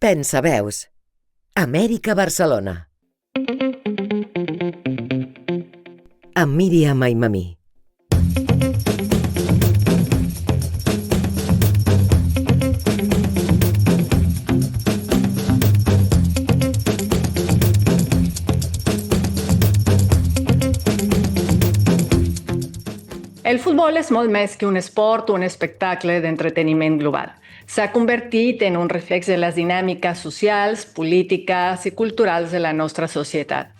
Pensa veus. Amèrica Barcelona. Amb Míriam Aimamí. El futbol és molt més que un esport o un espectacle d'entreteniment global. S'ha convertit en un reflex de les dinàmiques socials, polítiques i culturals de la nostra societat.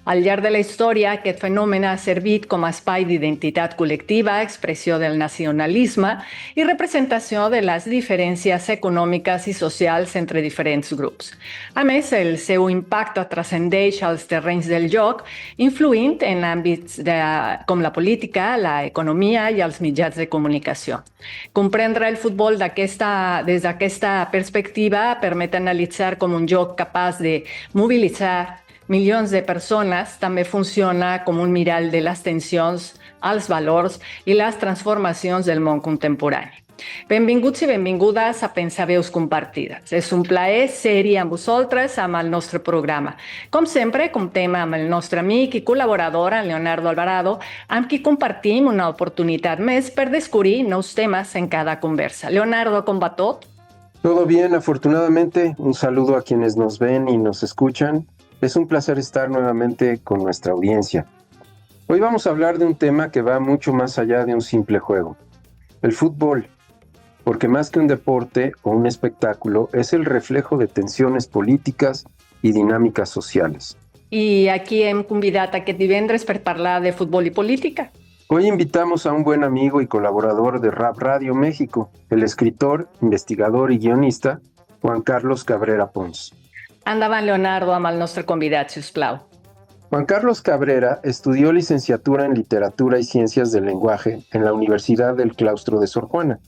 Al llarg de la història, aquest fenomen ha servit com a espai d'identitat col·lectiva, expressió del nacionalisme i representació de les diferències econòmiques i socials entre diferents grups. A més, el seu impacte transcendeix als terrenys del joc, influint en àmbits com la política, l'economia i els mitjans de comunicació. Comprendre el futbol des d'aquesta perspectiva permet analitzar com un joc capaç de mobilitzar milions de persones també funciona com un mirall de les tensions, els valors i les transformacions del món contemporani. Benvinguts i benvingudes a Pensaveus Compartides. És un plaer ser-hi amb vosaltres amb el nostre programa. Com sempre, comptem amb el nostre amic i col·laborador, en Leonardo Alvarado, amb qui compartim una oportunitat més per descobrir nous temes en cada conversa. Leonardo, ¿cómo va todo? Todo bien, afortunadamente. Un saludo a quienes nos ven y nos escuchan. Es un placer estar nuevamente con nuestra audiencia. Hoy vamos a hablar de un tema que va mucho más allá de un simple juego. El fútbol, porque más que un deporte o un espectáculo, es el reflejo de tensiones políticas y dinámicas sociales. I aquí hem convidat aquest divendres per parlar de futbol i política. Hoy invitamos a un buen amigo y colaborador de Rap Radio México, el escritor, investigador y guionista Juan Carlos Cabrera Pons. Endavant, Leonardo, amb el nostre convidat, sisplau. Juan Carlos Cabrera estudió licenciatura en Literatura y Ciencias del Lenguaje en la Universidad del Claustro de Sor Juana.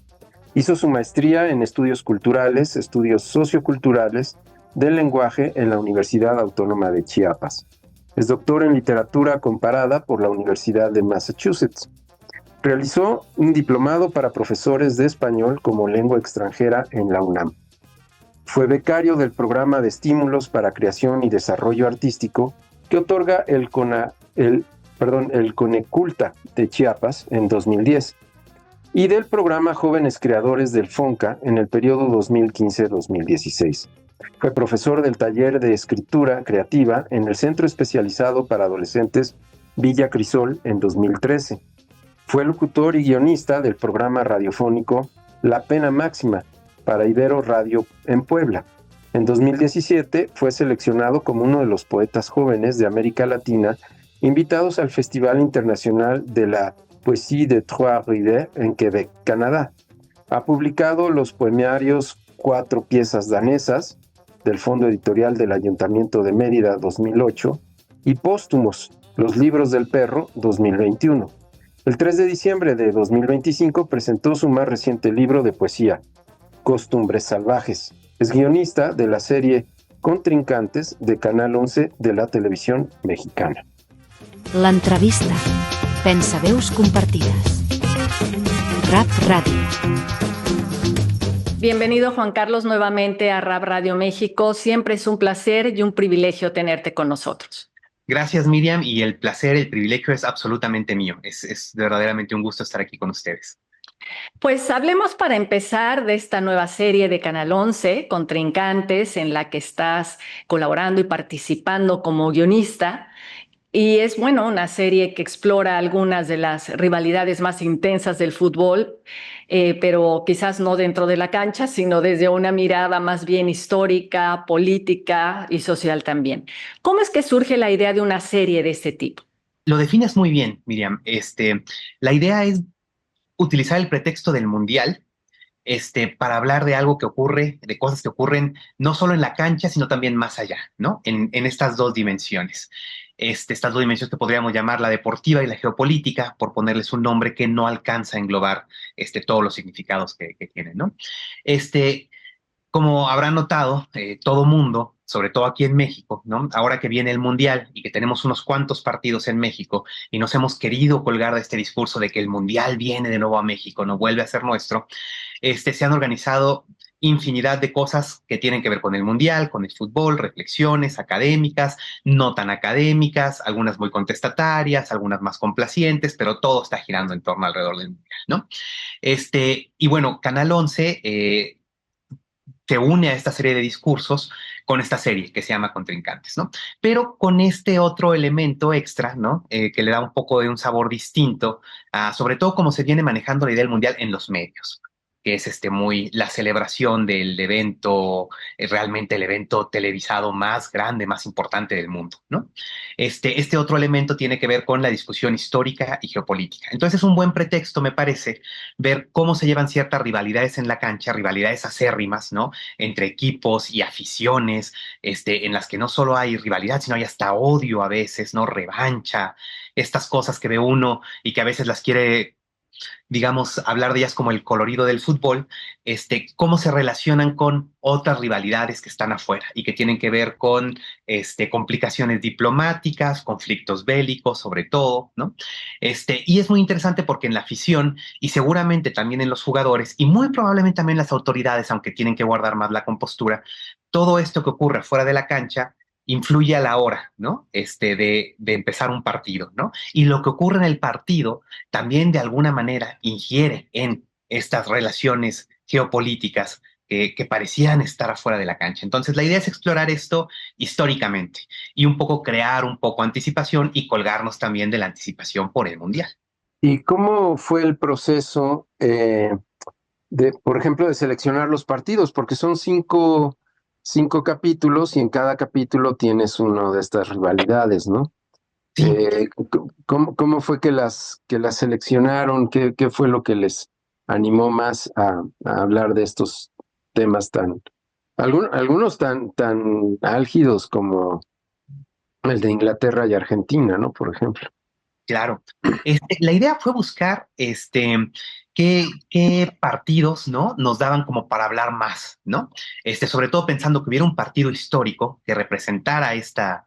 Hizo su maestría en Estudios Culturales, Estudios Socioculturales del Lenguaje en la Universidad Autónoma de Chiapas. Es doctor en Literatura Comparada por la Universidad de Massachusetts. Realizó un diplomado para profesores de español como lengua extranjera en la UNAM. Fue becario del Programa de Estímulos para Creación y Desarrollo Artístico que otorga el Coneculta de Chiapas en 2010 y del Programa Jóvenes Creadores del FONCA en el periodo 2015-2016. Fue profesor del taller de escritura creativa en el Centro Especializado para Adolescentes Villa Crisol en 2013. Fue locutor y guionista del programa radiofónico La Pena Máxima para Ibero Radio en Puebla. En 2017 fue seleccionado como uno de los poetas jóvenes de América Latina invitados al Festival Internacional de la Poésie de Trois-Rivières en Quebec, Canadá. Ha publicado los poemarios Cuatro piezas danesas del Fondo Editorial del Ayuntamiento de Mérida 2008 y póstumos Los libros del perro 2021. El 3 de diciembre de 2025 presentó su más reciente libro de poesía, Costumbres Salvajes. Es guionista de la serie Contrincantes de Canal 11 de la televisión mexicana. L'entrevista. Pensaveus compartides. Rap Radio. Bienvenido, Juan Carlos, nuevamente a Rap Radio México. Siempre es un placer y un privilegio tenerte con nosotros. Gracias, Miriam, y el placer, el privilegio es absolutamente mío. Es verdaderamente un gusto estar aquí con ustedes. Pues hablemos para empezar de esta nueva serie de Canal 11, Contrincantes, en la que estás colaborando y participando como guionista. Y es, bueno, una serie que explora algunas de las rivalidades más intensas del fútbol, pero quizás no dentro de la cancha, sino desde una mirada más bien histórica, política y social también. ¿Cómo es que surge la idea de una serie de este tipo? Lo defines muy bien, Miriam. La idea es utilizar el pretexto del Mundial para hablar de algo que ocurre, de cosas que ocurren no solo en la cancha, sino también más allá, ¿no? En estas dos dimensiones. Estas dos dimensiones que podríamos llamar la deportiva y la geopolítica, por ponerles un nombre que no alcanza a englobar todos los significados que tienen, ¿no? Como habrán notado, todo mundo, sobre todo aquí en México, ¿no? Ahora que viene el Mundial y que tenemos unos cuantos partidos en México y nos hemos querido colgar de este discurso de que el Mundial viene de nuevo a México, no vuelve a ser nuestro, se han organizado infinidad de cosas que tienen que ver con el mundial, con el fútbol, reflexiones académicas, no tan académicas, algunas muy contestatarias, algunas más complacientes, pero todo está girando en torno alrededor del mundial, ¿no? Y bueno, Canal 11 se une a esta serie de discursos con esta serie que se llama Contrincantes, ¿no? Pero con este otro elemento extra, ¿no? Que le da un poco de un sabor distinto, sobre todo cómo se viene manejando la idea del mundial en los medios, que es muy la celebración del evento, realmente el evento televisado más grande, más importante del mundo, ¿no? Este otro elemento tiene que ver con la discusión histórica y geopolítica. Entonces es un buen pretexto, me parece, ver cómo se llevan ciertas rivalidades en la cancha, rivalidades acérrimas, ¿no? Entre equipos y aficiones, en las que no solo hay rivalidad, sino hay hasta odio a veces, ¿no? Revancha, estas cosas que ve uno y que a veces las quiere, digamos, hablar de ellas como el colorido del fútbol, cómo se relacionan con otras rivalidades que están afuera y que tienen que ver con complicaciones diplomáticas, conflictos bélicos, sobre todo, ¿no? Y es muy interesante porque en la afición y seguramente también en los jugadores y muy probablemente también en las autoridades, aunque tienen que guardar más la compostura, todo esto que ocurre fuera de la cancha influye a la hora, ¿no? De empezar un partido, ¿no? Y lo que ocurre en el partido también de alguna manera ingiere en estas relaciones geopolíticas que parecían estar afuera de la cancha. Entonces, la idea es explorar esto históricamente y un poco crear un poco anticipación y colgarnos también de la anticipación por el Mundial. ¿Y cómo fue el proceso por ejemplo, de seleccionar los partidos? Porque son cinco capítulos y en cada capítulo tienes una de estas rivalidades, ¿no? Sí. ¿Cómo fue que las seleccionaron? ¿Qué fue lo que les animó más a hablar de estos temas algunos tan álgidos como el de Inglaterra y Argentina, ¿no? Por ejemplo. Claro. La idea fue buscar qué partidos, ¿no? Nos daban como para hablar más, ¿no? Sobre todo pensando que hubiera un partido histórico que representara esta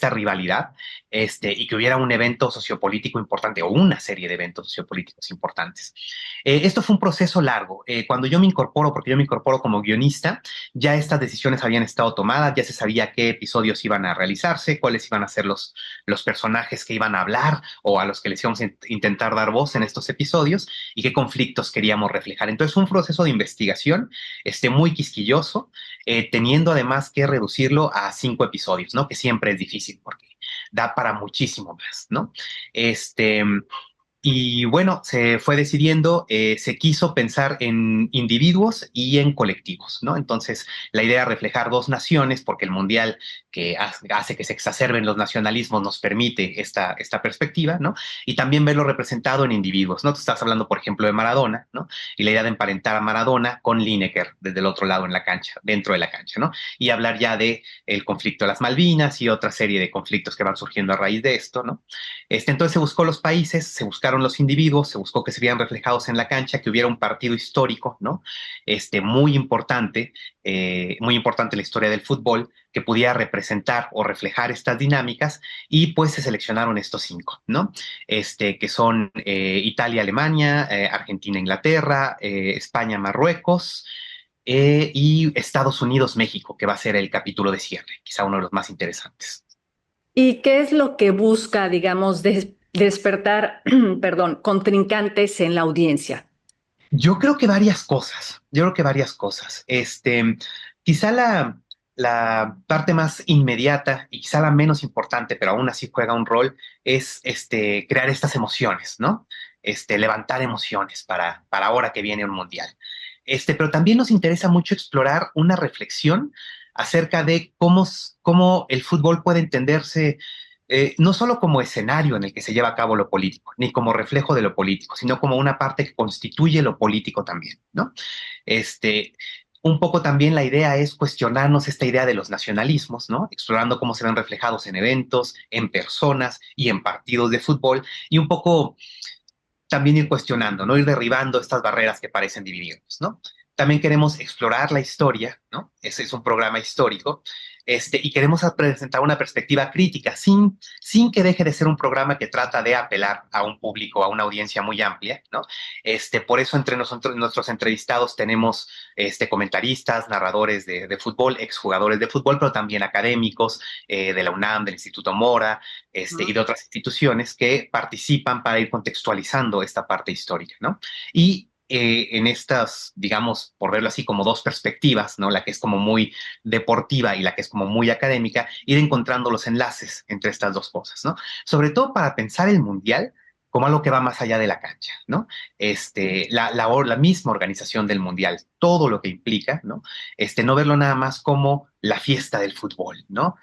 rivalidad, y que hubiera un evento sociopolítico importante o una serie de eventos sociopolíticos importantes. Esto fue un proceso largo. Cuando yo me incorporo, porque yo me incorporo como guionista, ya estas decisiones habían estado tomadas, ya se sabía qué episodios iban a realizarse, cuáles iban a ser los personajes que iban a hablar o a los que les íbamos a intentar dar voz en estos episodios y qué conflictos queríamos reflejar. Entonces fue un proceso de investigación muy quisquilloso, teniendo además que reducirlo a 5 episodios, ¿no? Que siempre es difícil porque da para muchísimo más, ¿no? Y bueno, se fue decidiendo, se quiso pensar en individuos y en colectivos, ¿no? Entonces, la idea era reflejar 2 naciones, porque el mundial que hace que se exacerben los nacionalismos nos permite esta perspectiva, ¿no? Y también verlo representado en individuos, ¿no? Tú estás hablando, por ejemplo, de Maradona, ¿no? Y la idea de emparentar a Maradona con Lineker desde el otro lado en la cancha, dentro de la cancha, ¿no? Y hablar ya de el conflicto de las Malvinas y otra serie de conflictos que van surgiendo a raíz de esto, ¿no? Entonces se buscó los países, se buscaron los individuos, se buscó que se vieran reflejados en la cancha, que hubiera un partido histórico, ¿no? Muy importante en la historia del fútbol, que pudiera representar o reflejar estas dinámicas, y pues se seleccionaron estos 5, ¿no? Que son Italia, Alemania, Argentina, Inglaterra, España, Marruecos, y Estados Unidos, México, que va a ser el capítulo de cierre, quizá uno de los más interesantes. ¿Y qué es lo que busca, digamos, despertar, perdón, contrincantes en la audiencia? Yo creo que varias cosas. Quizá la parte más inmediata y quizá la menos importante, pero aún así juega un rol, es crear estas emociones, ¿no? Levantar emociones para ahora que viene un mundial. Pero también nos interesa mucho explorar una reflexión acerca de cómo el fútbol puede entenderse, no solo como escenario en el que se lleva a cabo lo político, ni como reflejo de lo político, sino como una parte que constituye lo político también, ¿no? Un poco también la idea es cuestionarnos esta idea de los nacionalismos, ¿no? Explorando cómo se ven reflejados en eventos, en personas y en partidos de fútbol, y un poco también ir cuestionando, ¿no? Ir derribando estas barreras que parecen dividirnos, ¿no? También queremos explorar la historia, ¿no? Ese es un programa histórico, Y queremos presentar una perspectiva crítica, sin que deje de ser un programa que trata de apelar a un público, a una audiencia muy amplia, ¿no? Por eso entre nosotros, nuestros entrevistados tenemos comentaristas, narradores de fútbol, exjugadores de fútbol, pero también académicos de la UNAM, del Instituto Mora, y de otras instituciones que participan para ir contextualizando esta parte histórica, ¿no? Y en estas, digamos, por verlo así, como dos perspectivas, ¿no? La que es como muy deportiva y la que es como muy académica, ir encontrando los enlaces entre estas dos cosas, ¿no? Sobre todo para pensar el Mundial como algo que va más allá de la cancha, ¿no? La misma organización del Mundial, todo lo que implica, ¿no? No verlo nada más como la fiesta del fútbol, ¿no?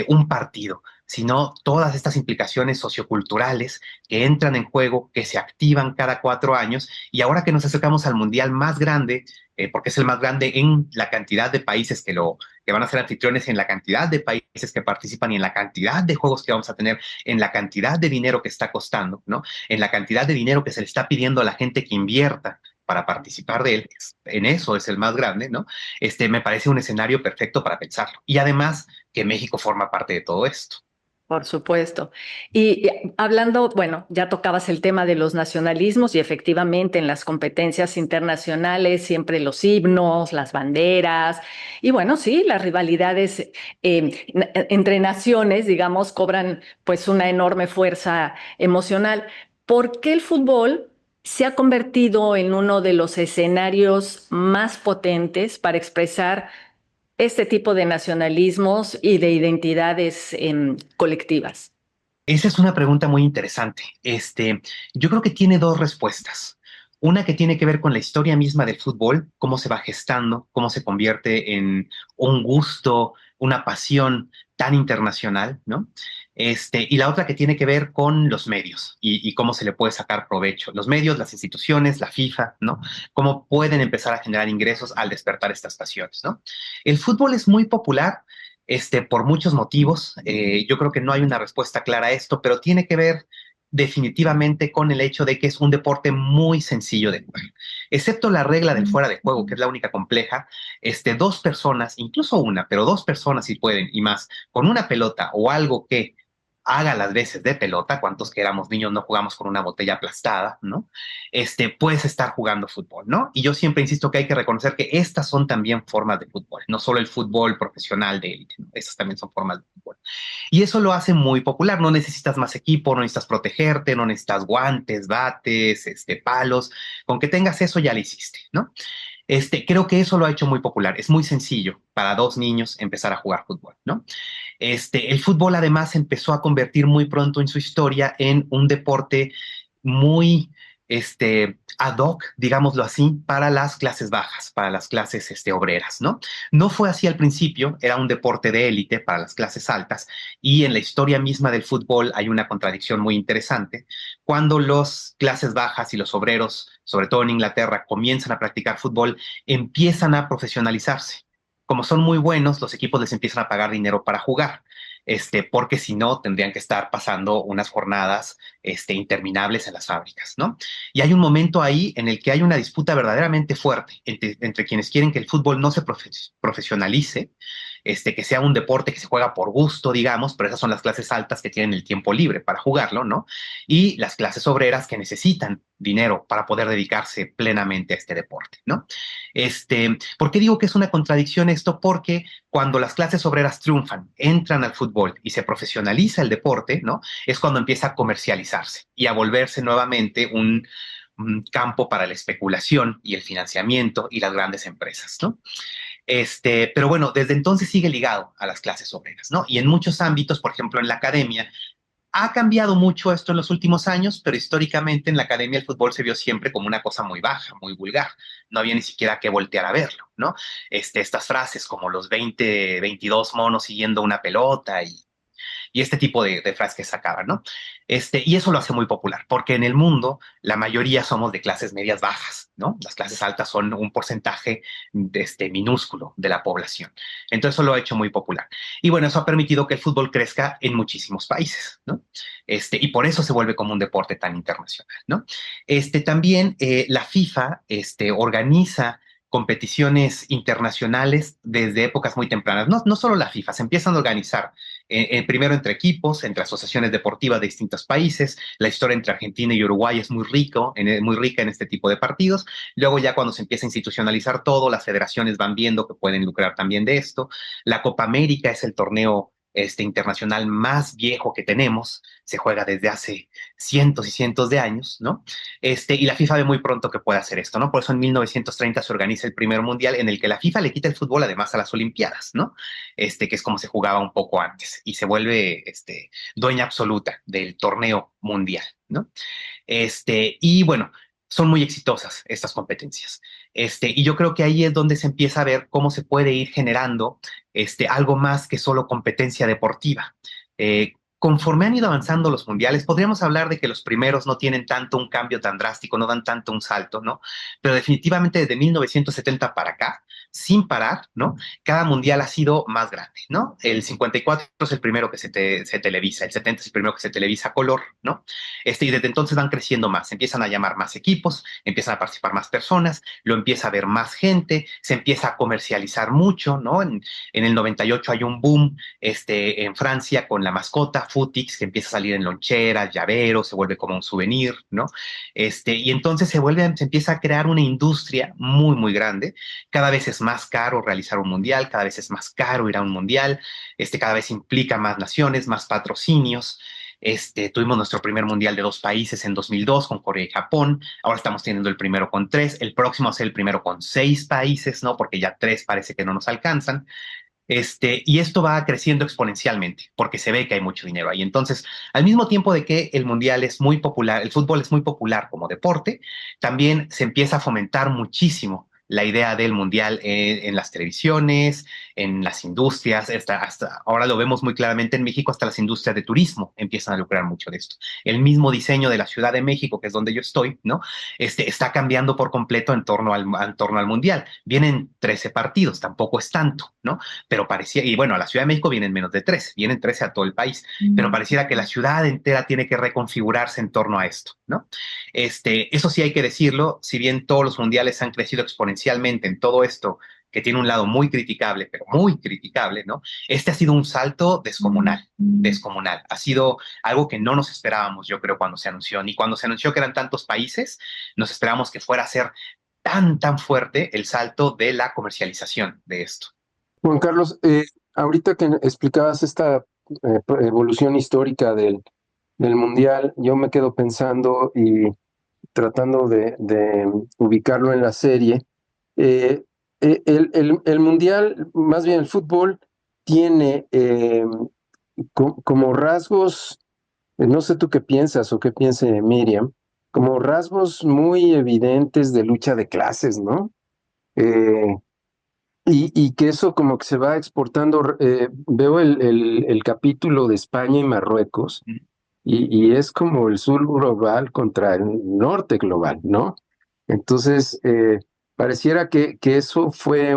Un partido, sino todas estas implicaciones socioculturales que entran en juego, que se activan cada 4 años, y ahora que nos acercamos al Mundial más grande, porque es el más grande en la cantidad de países que van a ser anfitriones, en la cantidad de países que participan y en la cantidad de juegos que vamos a tener, en la cantidad de dinero que está costando, ¿no? En la cantidad de dinero que se le está pidiendo a la gente que invierta para participar de él, en eso es el más grande, ¿no? Me parece un escenario perfecto para pensarlo. Y además que México forma parte de todo esto. Por supuesto. Y hablando, bueno, ya tocabas el tema de los nacionalismos y efectivamente en las competencias internacionales siempre los himnos, las banderas y bueno, sí, las rivalidades entre naciones, digamos, cobran pues una enorme fuerza emocional. ¿Por qué el fútbol se ha convertido en uno de los escenarios más potentes para expresar este tipo de nacionalismos y de identidades colectivas? Esa es una pregunta muy interesante. Yo creo que tiene dos respuestas. Una que tiene que ver con la historia misma del fútbol, cómo se va gestando, cómo se convierte en un gusto, una pasión tan internacional, ¿no? Y la otra que tiene que ver con los medios y cómo se le puede sacar provecho. Los medios, las instituciones, la FIFA, ¿no? Cómo pueden empezar a generar ingresos al despertar estas pasiones, ¿no? El fútbol es muy popular, por muchos motivos. Yo creo que no hay una respuesta clara a esto, pero tiene que ver definitivamente con el hecho de que es un deporte muy sencillo de jugar. Excepto la regla del fuera de juego, que es la única compleja, dos personas, incluso una, pero dos personas si pueden y más, con una pelota o algo que haga las veces de pelota, cuantos que éramos niños no jugamos con una botella aplastada, ¿no? Puedes estar jugando fútbol, ¿no? Y yo siempre insisto que hay que reconocer que estas son también formas de fútbol, no solo el fútbol profesional de élite, ¿no? Estas también son formas de fútbol. Y eso lo hace muy popular, no necesitas más equipo, no necesitas protegerte, no necesitas guantes, bates, palos, con que tengas eso ya lo hiciste, ¿no? Creo que eso lo ha hecho muy popular. Es muy sencillo para dos niños empezar a jugar fútbol, ¿no? El fútbol además empezó a convertir muy pronto en su historia en un deporte muy ad hoc, digámoslo así, para las clases bajas, para las clases obreras, ¿no? No fue así al principio, era un deporte de élite para las clases altas, y en la historia misma del fútbol hay una contradicción muy interesante. Cuando las clases bajas y los obreros, sobre todo en Inglaterra, comienzan a practicar fútbol, empiezan a profesionalizarse. Como son muy buenos, los equipos les empiezan a pagar dinero para jugar, porque si no, tendrían que estar pasando unas jornadas interminables en las fábricas, ¿no? Y hay un momento ahí en el que hay una disputa verdaderamente fuerte entre quienes quieren que el fútbol no se profesionalice, que sea un deporte que se juega por gusto, digamos, pero esas son las clases altas que tienen el tiempo libre para jugarlo, ¿no? Y las clases obreras que necesitan dinero para poder dedicarse plenamente a este deporte, ¿no? ¿Por qué digo que es una contradicción esto? Porque cuando las clases obreras triunfan, entran al fútbol y se profesionaliza el deporte, ¿no? Es cuando empieza a comercializarse y a volverse nuevamente un campo para la especulación y el financiamiento y las grandes empresas, ¿no? Pero bueno, desde entonces sigue ligado a las clases obreras, ¿no? Y en muchos ámbitos, por ejemplo, en la academia, ha cambiado mucho esto en los últimos años, pero históricamente en la academia el fútbol se vio siempre como una cosa muy baja, muy vulgar. No había ni siquiera que voltear a verlo, ¿no? Estas frases como los 20, 22 monos siguiendo una pelota y este tipo de frases que sacaban, ¿no? Y eso lo hace muy popular, porque en el mundo la mayoría somos de clases medias bajas, ¿no? Las clases altas son un porcentaje minúsculo de la población. Entonces eso lo ha hecho muy popular. Y bueno, eso ha permitido que el fútbol crezca en muchísimos países, ¿no? Y por eso se vuelve como un deporte tan internacional, ¿no? También la FIFA organiza competiciones internacionales desde épocas muy tempranas. No solo la FIFA, se empiezan a organizar primero entre equipos, entre asociaciones deportivas de distintos países. La historia entre Argentina y Uruguay es muy rica en este tipo de partidos. Luego ya cuando se empieza a institucionalizar todo, las federaciones van viendo que pueden lucrar también de esto. La Copa América es el torneo internacional más viejo que tenemos, se juega desde hace cientos y cientos de años, ¿no? Y la FIFA ve muy pronto que puede hacer esto, ¿no? Por eso en 1930 se organiza el primer mundial en el que la FIFA le quita el fútbol además a las Olimpiadas, ¿no? Que es como se jugaba un poco antes y se vuelve dueña absoluta del torneo mundial, ¿no? Y bueno, son muy exitosas estas competencias. Y yo creo que ahí es donde se empieza a ver cómo se puede ir generando algo más que solo competencia deportiva. Conforme han ido avanzando los mundiales, podríamos hablar de que los primeros no tienen tanto un cambio tan drástico, no dan tanto un salto, ¿no? Pero definitivamente desde 1970 para acá, sin parar, ¿no? Cada mundial ha sido más grande, ¿no? El 54 es el primero que se televisa, el 70 es el primero que se televisa a color, ¿no? Y desde entonces van creciendo más, empiezan a llamar más equipos, empiezan a participar más personas, lo empieza a ver más gente, se empieza a comercializar mucho, ¿no? En el 98 hay un boom en Francia con la mascota Futix, que empieza a salir en loncheras, llaveros, se vuelve como un souvenir, ¿no? Y entonces se empieza a crear una industria muy, muy grande. Cada vez es más caro realizar un mundial, cada vez es más caro ir a un mundial, cada vez implica más naciones, más patrocinios. Tuvimos nuestro primer mundial de 2 países en 2002 con Corea y Japón. Ahora estamos teniendo el primero con 3. El próximo va a ser el primero con 6 países, ¿no? Porque ya 3 parece que no nos alcanzan. Y esto va creciendo exponencialmente porque se ve que hay mucho dinero ahí. Entonces, al mismo tiempo de que el mundial es muy popular, el fútbol es muy popular como deporte, también se empieza a fomentar muchísimo la idea del mundial en las televisiones, en las industrias, hasta ahora lo vemos muy claramente en México, hasta las industrias de turismo empiezan a lucrar mucho de esto. El mismo diseño de la Ciudad de México, que es donde yo estoy, ¿no? Está cambiando por completo en torno al mundial. Vienen 13 partidos, tampoco es tanto, ¿no? Pero parecía, y bueno, a la Ciudad de México vienen menos de 13, vienen 13 a todo el país, pero pareciera que la ciudad entera tiene que reconfigurarse en torno a esto, ¿no? Eso sí hay que decirlo, si bien todos los mundiales han crecido exponencialmente en todo esto, que tiene un lado muy criticable, pero muy criticable, ¿no? Ha sido un salto descomunal, descomunal. Ha sido algo que no nos esperábamos, yo creo, cuando se anunció. Ni cuando se anunció que eran tantos países, nos esperábamos que fuera a ser tan fuerte el salto de la comercialización de esto. Juan Carlos, ahorita que explicabas esta evolución histórica del Mundial, yo me quedo pensando y tratando de ubicarlo en la serie. El Mundial, más bien el fútbol, tiene como rasgos, no sé tú qué piensas o qué piense Miriam, como rasgos muy evidentes de lucha de clases, ¿no? Y que eso como que se va exportando. Veo el capítulo de España y Marruecos, y es como el sur global contra el norte global, ¿no? Entonces, pareciera que eso fue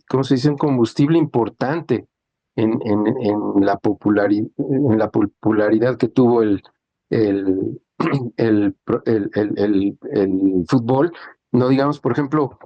¿cómo se dice? Un combustible importante en la popularidad que tuvo el, el fútbol. No digamos, por ejemplo,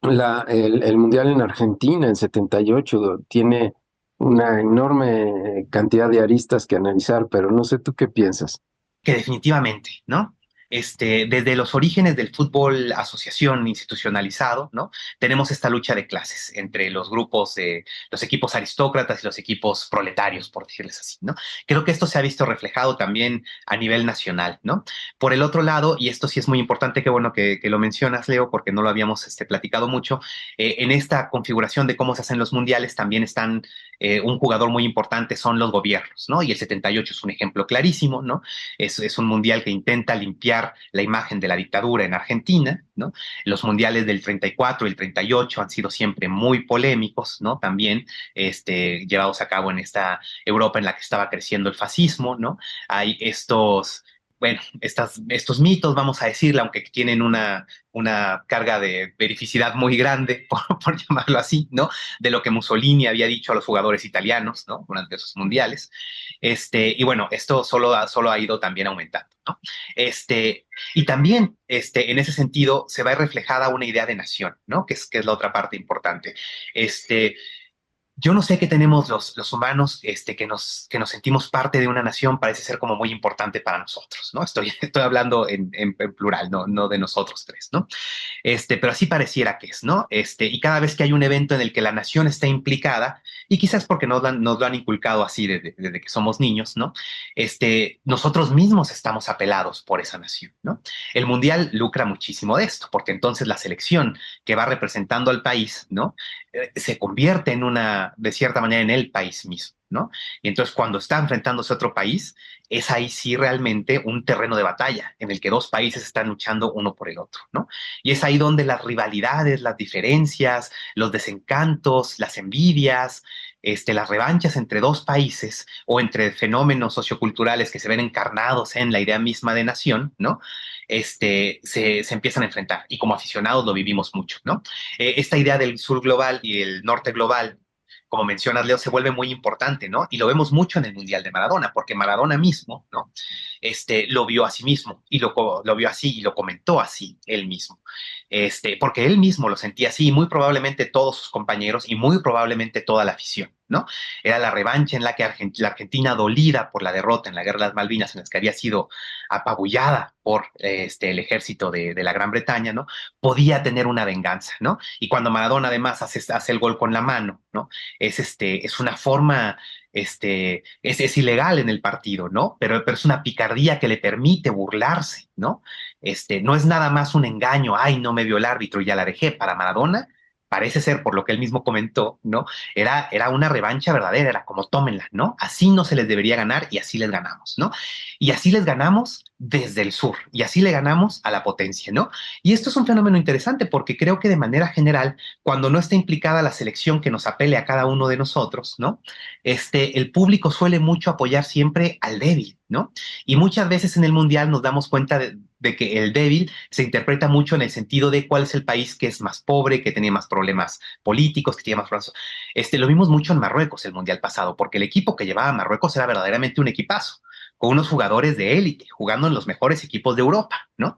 el Mundial en Argentina en 78 tiene una enorme cantidad de aristas que analizar, pero no sé tú qué piensas. Que definitivamente, ¿no? Desde los orígenes del fútbol asociación institucionalizado, ¿no? Tenemos esta lucha de clases entre los grupos de los equipos aristócratas y los equipos proletarios, por decirles así, ¿no? Creo que esto se ha visto reflejado también a nivel nacional, ¿no? Por el otro lado, y esto sí es muy importante, qué bueno que lo mencionas, Leo, porque no lo habíamos platicado mucho, en esta configuración de cómo se hacen los mundiales también están, un jugador muy importante son los gobiernos, ¿no? Y el 78 es un ejemplo clarísimo, ¿no? Es un mundial que intenta limpiar la imagen de la dictadura en Argentina, ¿no? Los mundiales del 34 y el 38 han sido siempre muy polémicos, ¿no? También llevados a cabo en esta Europa en la que estaba creciendo el fascismo, ¿no? Hay estos bueno, estos mitos, vamos a decirle, aunque tienen una carga de verificidad muy grande, por llamarlo así, ¿no? De lo que Mussolini había dicho a los jugadores italianos, ¿no? Durante esos mundiales. Y bueno, esto solo ha ido también aumentando, ¿no? Y también, en ese sentido, se va reflejada una idea de nación, ¿no? Que es la otra parte importante. Yo no sé qué tenemos los humanos, que nos sentimos parte de una nación, parece ser como muy importante para nosotros, ¿no? Estoy hablando en plural, no de nosotros tres, ¿no? Pero así pareciera que es, ¿no? Y cada vez que hay un evento en el que la nación está implicada, y quizás porque nos lo han inculcado así desde que somos niños, ¿no? Nosotros mismos estamos apelados por esa nación, ¿no? El Mundial lucra muchísimo de esto, porque entonces la selección que va representando al país, ¿no? Se convierte de cierta manera, en el país mismo, ¿no? Y entonces cuando está enfrentándose a otro país, es ahí sí realmente un terreno de batalla en el que dos países están luchando uno por el otro, ¿no? Y es ahí donde las rivalidades, las diferencias, los desencantos, las envidias, las revanchas entre dos países o entre fenómenos socioculturales que se ven encarnados en la idea misma de nación, ¿no? Se empiezan a enfrentar y como aficionados lo vivimos mucho, ¿no? Esta idea del sur global y el norte global, como mencionas, Leo, se vuelve muy importante, ¿no? Y lo vemos mucho en el Mundial de Maradona, porque Maradona mismo, ¿no? Lo vio a sí mismo y lo vio así y lo comentó así él mismo. Porque él mismo lo sentía así y muy probablemente todos sus compañeros y muy probablemente toda la afición, ¿no? Era la revancha en la que la Argentina, dolida por la derrota en la Guerra de las Malvinas, en la que había sido apabullada por el ejército de la Gran Bretaña, ¿no? Podía tener una venganza, ¿no? Y cuando Maradona además hace el gol con la mano, ¿no? Es una forma, es ilegal en el partido, ¿no? Pero es una picardía que le permite burlarse, ¿no? No es nada más un engaño, ay, no me vio el árbitro y ya la dejé. Para Maradona, parece ser, por lo que él mismo comentó, ¿no? Era una revancha verdadera, era como tómenla, ¿no? Así no se les debería ganar y así les ganamos, ¿no? Y así les ganamos desde el sur y así le ganamos a la potencia, ¿no? Y esto es un fenómeno interesante porque creo que de manera general, cuando no está implicada la selección que nos apele a cada uno de nosotros, ¿no? El público suele mucho apoyar siempre al débil, ¿no? Y muchas veces en el Mundial nos damos cuenta de que el débil se interpreta mucho en el sentido de cuál es el país que es más pobre, que tiene más problemas políticos, que tiene más problemas. Lo vimos mucho en Marruecos el Mundial pasado, porque el equipo que llevaba a Marruecos era verdaderamente un equipazo, con unos jugadores de élite, jugando en los mejores equipos de Europa, ¿no?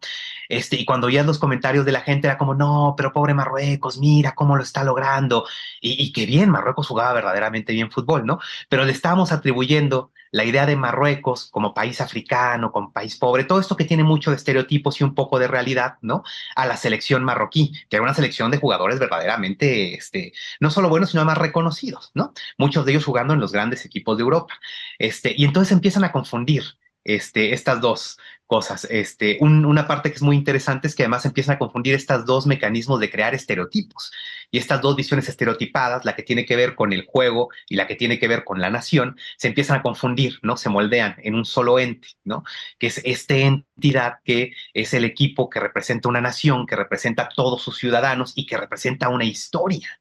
Y cuando oías los comentarios de la gente era como, no, pero pobre Marruecos, mira cómo lo está logrando, y que bien, Marruecos jugaba verdaderamente bien fútbol, ¿no? Pero le estábamos atribuyendo la idea de Marruecos como país africano, como país pobre, todo esto que tiene mucho de estereotipos y un poco de realidad, ¿no? A la selección marroquí, que era una selección de jugadores verdaderamente, no solo buenos, sino más reconocidos, ¿no? Muchos de ellos jugando en los grandes equipos de Europa. Y entonces empiezan a confundir estas dos cosas. Una parte que es muy interesante es que además empiezan a confundir estos dos mecanismos de crear estereotipos y estas dos visiones estereotipadas, la que tiene que ver con el juego y la que tiene que ver con la nación, se empiezan a confundir, ¿no? Se moldean en un solo ente, ¿no? Que es esta entidad que es el equipo que representa una nación, que representa a todos sus ciudadanos y que representa una historia.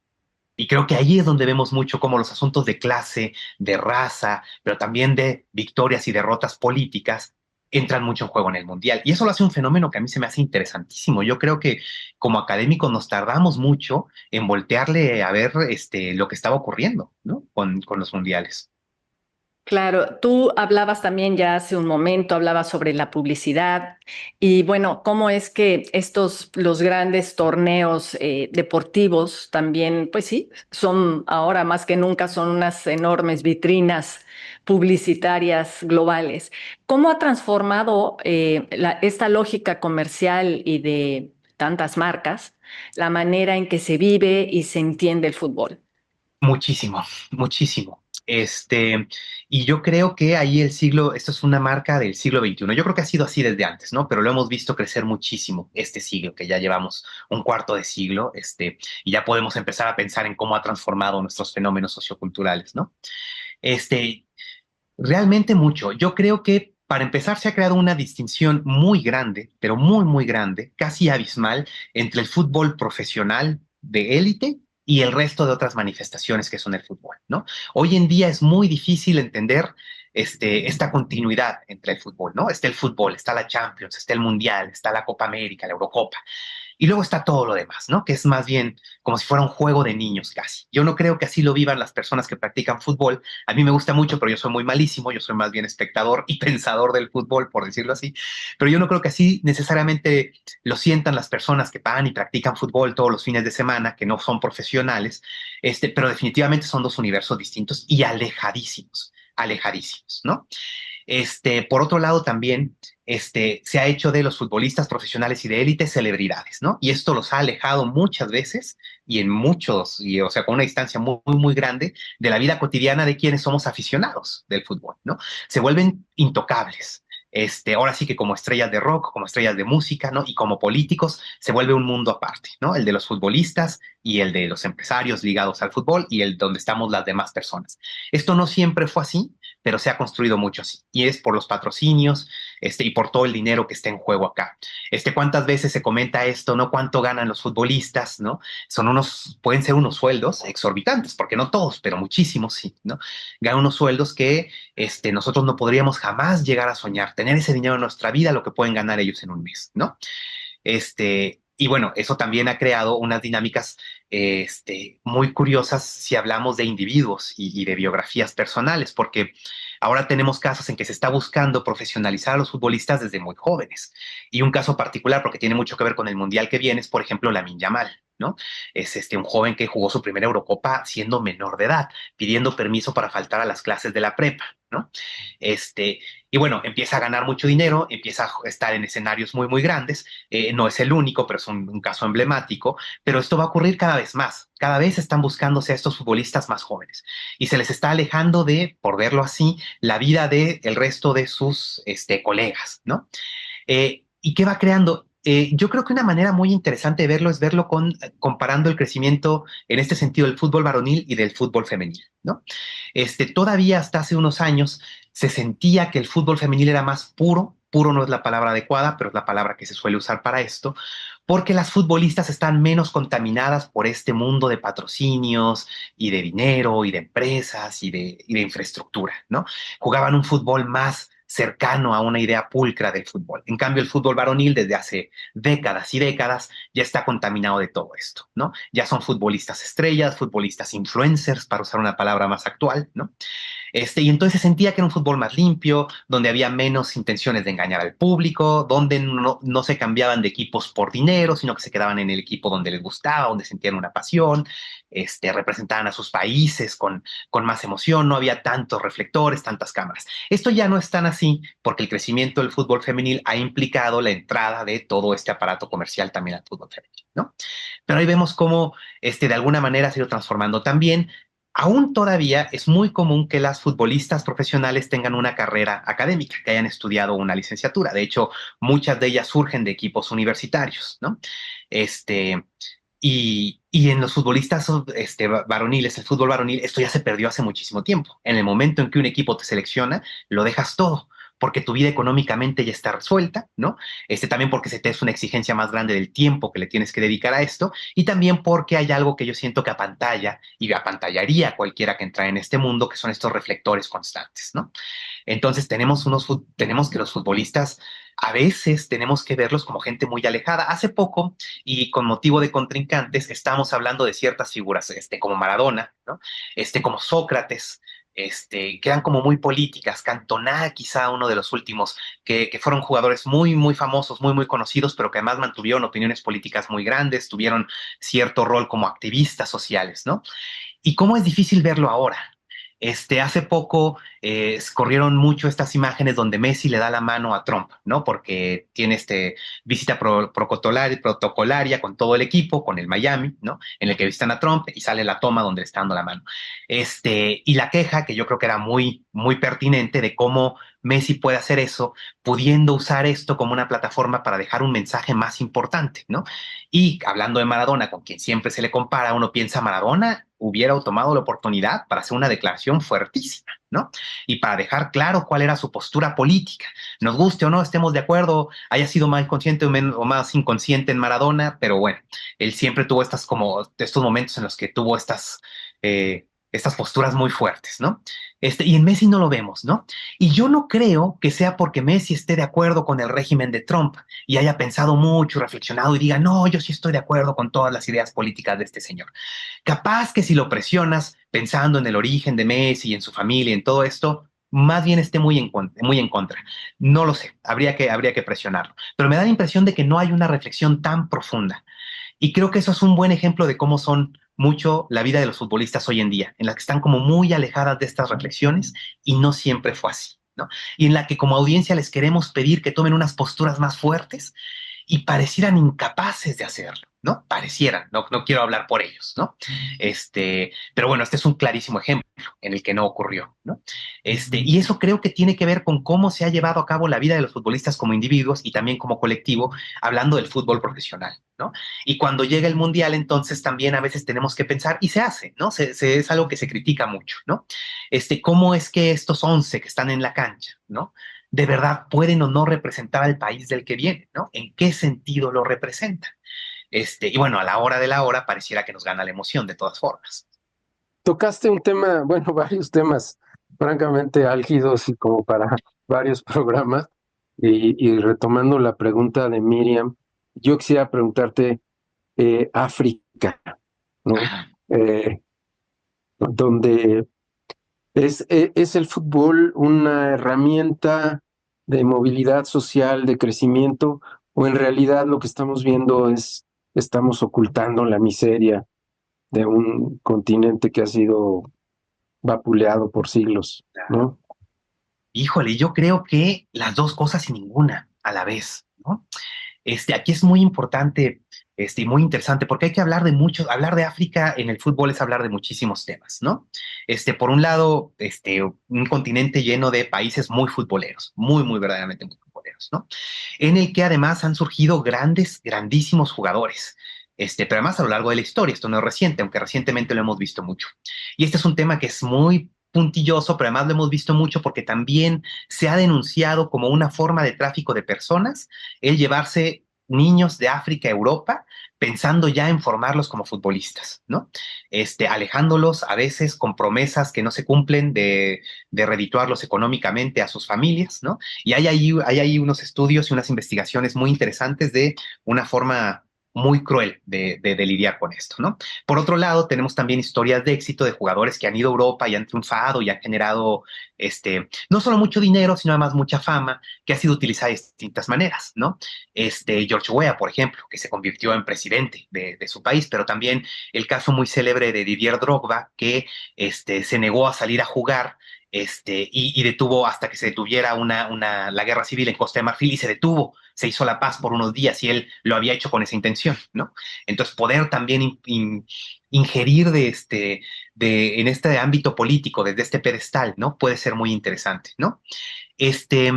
Y creo que ahí es donde vemos mucho cómo los asuntos de clase, de raza, pero también de victorias y derrotas políticas entran mucho en juego en el Mundial. Y eso lo hace un fenómeno que a mí se me hace interesantísimo. Yo creo que como académicos nos tardamos mucho en voltearle a ver lo que estaba ocurriendo, ¿no? Con los mundiales. Claro, tú hablabas también ya hace un momento, hablabas sobre la publicidad y bueno, cómo es que los grandes torneos deportivos también, pues sí, son ahora más que nunca, son unas enormes vitrinas publicitarias globales. ¿Cómo ha transformado esta lógica comercial y de tantas marcas la manera en que se vive y se entiende el fútbol? Muchísimo, muchísimo. Y yo creo que ahí esto es una marca del siglo XXI. Yo creo que ha sido así desde antes, ¿no? Pero lo hemos visto crecer muchísimo este siglo, que ya llevamos un cuarto de siglo, y ya podemos empezar a pensar en cómo ha transformado nuestros fenómenos socioculturales, ¿no? Realmente mucho. Yo creo que para empezar se ha creado una distinción muy grande, pero muy, muy grande, casi abismal, entre el fútbol profesional de élite y el resto de otras manifestaciones que son el fútbol, ¿no? Hoy en día es muy difícil entender esta continuidad entre el fútbol, ¿no? Está el fútbol, está la Champions, está el Mundial, está la Copa América, la Eurocopa. Y luego está todo lo demás, ¿no? Que es más bien como si fuera un juego de niños casi. Yo no creo que así lo vivan las personas que practican fútbol. A mí me gusta mucho, pero yo soy muy malísimo. Yo soy más bien espectador y pensador del fútbol, por decirlo así. Pero yo no creo que así necesariamente lo sientan las personas que van y practican fútbol todos los fines de semana, que no son profesionales. Pero definitivamente son dos universos distintos y alejadísimos, ¿no? Por otro lado, también se ha hecho de los futbolistas profesionales y de élite celebridades, ¿no? Y esto los ha alejado muchas veces y o sea, con una distancia muy, muy, muy grande de la vida cotidiana de quienes somos aficionados del fútbol, ¿no? Se vuelven intocables. Ahora sí que como estrellas de rock, como estrellas de música, ¿no? Y como políticos se vuelve un mundo aparte, ¿no? El de los futbolistas y el de los empresarios ligados al fútbol y el donde estamos las demás personas. Esto no siempre fue así, pero se ha construido mucho así. Y es por los patrocinios, y por todo el dinero que está en juego acá. ¿Cuántas veces se comenta esto, no? ¿Cuánto ganan los futbolistas, no? Pueden ser unos sueldos exorbitantes, porque no todos, pero muchísimos sí, ¿no? Ganan unos sueldos que, nosotros no podríamos jamás llegar a soñar, tener ese dinero en nuestra vida, lo que pueden ganar ellos en un mes, ¿no? Y bueno, eso también ha creado unas dinámicas muy curiosas si hablamos de individuos y de biografías personales, porque ahora tenemos casos en que se está buscando profesionalizar a los futbolistas desde muy jóvenes. Y un caso particular, porque tiene mucho que ver con el Mundial que viene, es, por ejemplo, Lamine Yamal, ¿no? Es un joven que jugó su primera Eurocopa siendo menor de edad, pidiendo permiso para faltar a las clases de la prepa, ¿no? Y bueno, empieza a ganar mucho dinero, empieza a estar en escenarios muy, muy grandes. No es el único, pero es un caso emblemático. Pero esto va a ocurrir cada vez más. Cada vez están buscándose a estos futbolistas más jóvenes y se les está alejando de, por verlo así, la vida del resto de sus colegas, ¿no? ¿Y qué va creando? Yo creo que una manera muy interesante de verlo es verlo comparando el crecimiento en este sentido del fútbol varonil y del fútbol femenil, ¿no? Todavía hasta hace unos años se sentía que el fútbol femenil era más puro. Puro no es la palabra adecuada, pero es la palabra que se suele usar para esto, porque las futbolistas están menos contaminadas por este mundo de patrocinios y de dinero y de empresas y de infraestructura, ¿no? Jugaban un fútbol más cercano a una idea pulcra del fútbol. En cambio, el fútbol varonil desde hace décadas y décadas ya está contaminado de todo esto, ¿no? Ya son futbolistas estrellas, futbolistas influencers, para usar una palabra más actual, ¿no? Y entonces se sentía que era un fútbol más limpio, donde había menos intenciones de engañar al público, donde no se cambiaban de equipos por dinero, sino que se quedaban en el equipo donde les gustaba, donde sentían una pasión, representaban a sus países con más emoción, no había tantos reflectores, tantas cámaras. Esto ya no es tan así porque el crecimiento del fútbol femenil ha implicado la entrada de todo este aparato comercial también al fútbol femenil, ¿no? Pero ahí vemos cómo de alguna manera se ha ido transformando también. Aún todavía es muy común que las futbolistas profesionales tengan una carrera académica, que hayan estudiado una licenciatura. De hecho, muchas de ellas surgen de equipos universitarios, ¿no? Y en los futbolistas varoniles, el fútbol varonil, esto ya se perdió hace muchísimo tiempo. En el momento en que un equipo te selecciona, lo dejas todo, porque tu vida económicamente ya está resuelta, ¿no? También porque se te es una exigencia más grande del tiempo que le tienes que dedicar a esto, y también porque hay algo que yo siento que apantalla y apantallaría a cualquiera que entra en este mundo, que son estos reflectores constantes, ¿no? Entonces tenemos que los futbolistas a veces tenemos que verlos como gente muy alejada. Hace poco, y con motivo de contrincantes, estamos hablando de ciertas figuras, como Maradona, ¿no? Como Sócrates, que eran como muy políticas. Cantona, quizá uno de los últimos, que fueron jugadores muy, muy famosos, muy, muy conocidos, pero que además mantuvieron opiniones políticas muy grandes, tuvieron cierto rol como activistas sociales, ¿no? Y cómo es difícil verlo ahora. Hace poco corrieron mucho estas imágenes donde Messi le da la mano a Trump, ¿no? Porque tiene visita protocolaria con todo el equipo, con el Miami, ¿no? En el que visitan a Trump y sale la toma donde le está dando la mano. Y la queja, que yo creo que era muy, muy pertinente, de cómo Messi puede hacer eso, pudiendo usar esto como una plataforma para dejar un mensaje más importante, ¿no? Y hablando de Maradona, con quien siempre se le compara, uno piensa, Maradona hubiera tomado la oportunidad para hacer una declaración fuertísima, ¿no? Y para dejar claro cuál era su postura política. Nos guste o no, estemos de acuerdo, haya sido más consciente o más inconsciente en Maradona, pero bueno, él siempre tuvo estos momentos en los que tuvo estas posturas muy fuertes, ¿no? Y en Messi no lo vemos, ¿no? Y yo no creo que sea porque Messi esté de acuerdo con el régimen de Trump y haya pensado mucho, reflexionado y diga, no, yo sí estoy de acuerdo con todas las ideas políticas de este señor. Capaz que si lo presionas pensando en el origen de Messi y en su familia, en todo esto, más bien esté muy en contra. No lo sé, habría que presionarlo. Pero me da la impresión de que no hay una reflexión tan profunda. Y creo que eso es un buen ejemplo de cómo son mucho la vida de los futbolistas hoy en día, en la que están como muy alejadas de estas reflexiones y no siempre fue así, ¿no? Y en la que como audiencia les queremos pedir que tomen unas posturas más fuertes y parecieran incapaces de hacerlo, ¿no? Parecieran, no quiero hablar por ellos, ¿no? Pero bueno, este es un clarísimo ejemplo en el que no ocurrió, ¿no? Y eso creo que tiene que ver con cómo se ha llevado a cabo la vida de los futbolistas como individuos y también como colectivo, hablando del fútbol profesional, ¿no? Y cuando llega el mundial, entonces también a veces tenemos que pensar, y se hace, ¿no? Es algo que se critica mucho, ¿no? ¿Cómo es que estos 11 que están en la cancha, ¿no? De verdad pueden o no representar al país del que vienen, ¿no? ¿En qué sentido lo representan? Y bueno, a la hora de la hora pareciera que nos gana la emoción de todas formas. Tocaste un tema, bueno, varios temas francamente álgidos y como para varios programas. Y retomando la pregunta de Miriam, yo quisiera preguntarte, África, ¿no? Ajá. Donde es el fútbol una herramienta de movilidad social, de crecimiento, o en realidad lo que estamos viendo es, estamos ocultando la miseria de un continente que ha sido vapuleado por siglos, ¿no? Híjole, yo creo que las dos cosas y ninguna a la vez, ¿no? Aquí es muy importante, y muy interesante, porque hay que hablar de mucho, hablar de África en el fútbol es hablar de muchísimos temas, ¿no? Por un lado, un continente lleno de países muy futboleros, muy verdaderamente muy futboleros, ¿no? En el que además han surgido grandísimos jugadores. Pero además a lo largo de la historia, esto no es reciente, aunque recientemente lo hemos visto mucho. Y este es un tema que es muy puntilloso, pero además lo hemos visto mucho porque también se ha denunciado como una forma de tráfico de personas el llevarse niños de África a Europa pensando ya en formarlos como futbolistas, ¿no? Alejándolos a veces con promesas que no se cumplen de redituarlos económicamente a sus familias, ¿no? Y hay ahí unos estudios y unas investigaciones muy interesantes de una forma muy cruel de lidiar con esto, ¿no? Por otro lado, tenemos también historias de éxito de jugadores que han ido a Europa y han triunfado y han generado, no solo mucho dinero, sino además mucha fama, que ha sido utilizada de distintas maneras, ¿no? George Weah, por ejemplo, que se convirtió en presidente de su país, pero también el caso muy célebre de Didier Drogba, que se negó a salir a jugar y detuvo hasta que se detuviera la guerra civil en Costa de Marfil y se detuvo, se hizo la paz por unos días y él lo había hecho con esa intención, ¿no? Entonces poder también ingerir en este ámbito político, desde este pedestal, ¿no? Puede ser muy interesante, ¿no? Este,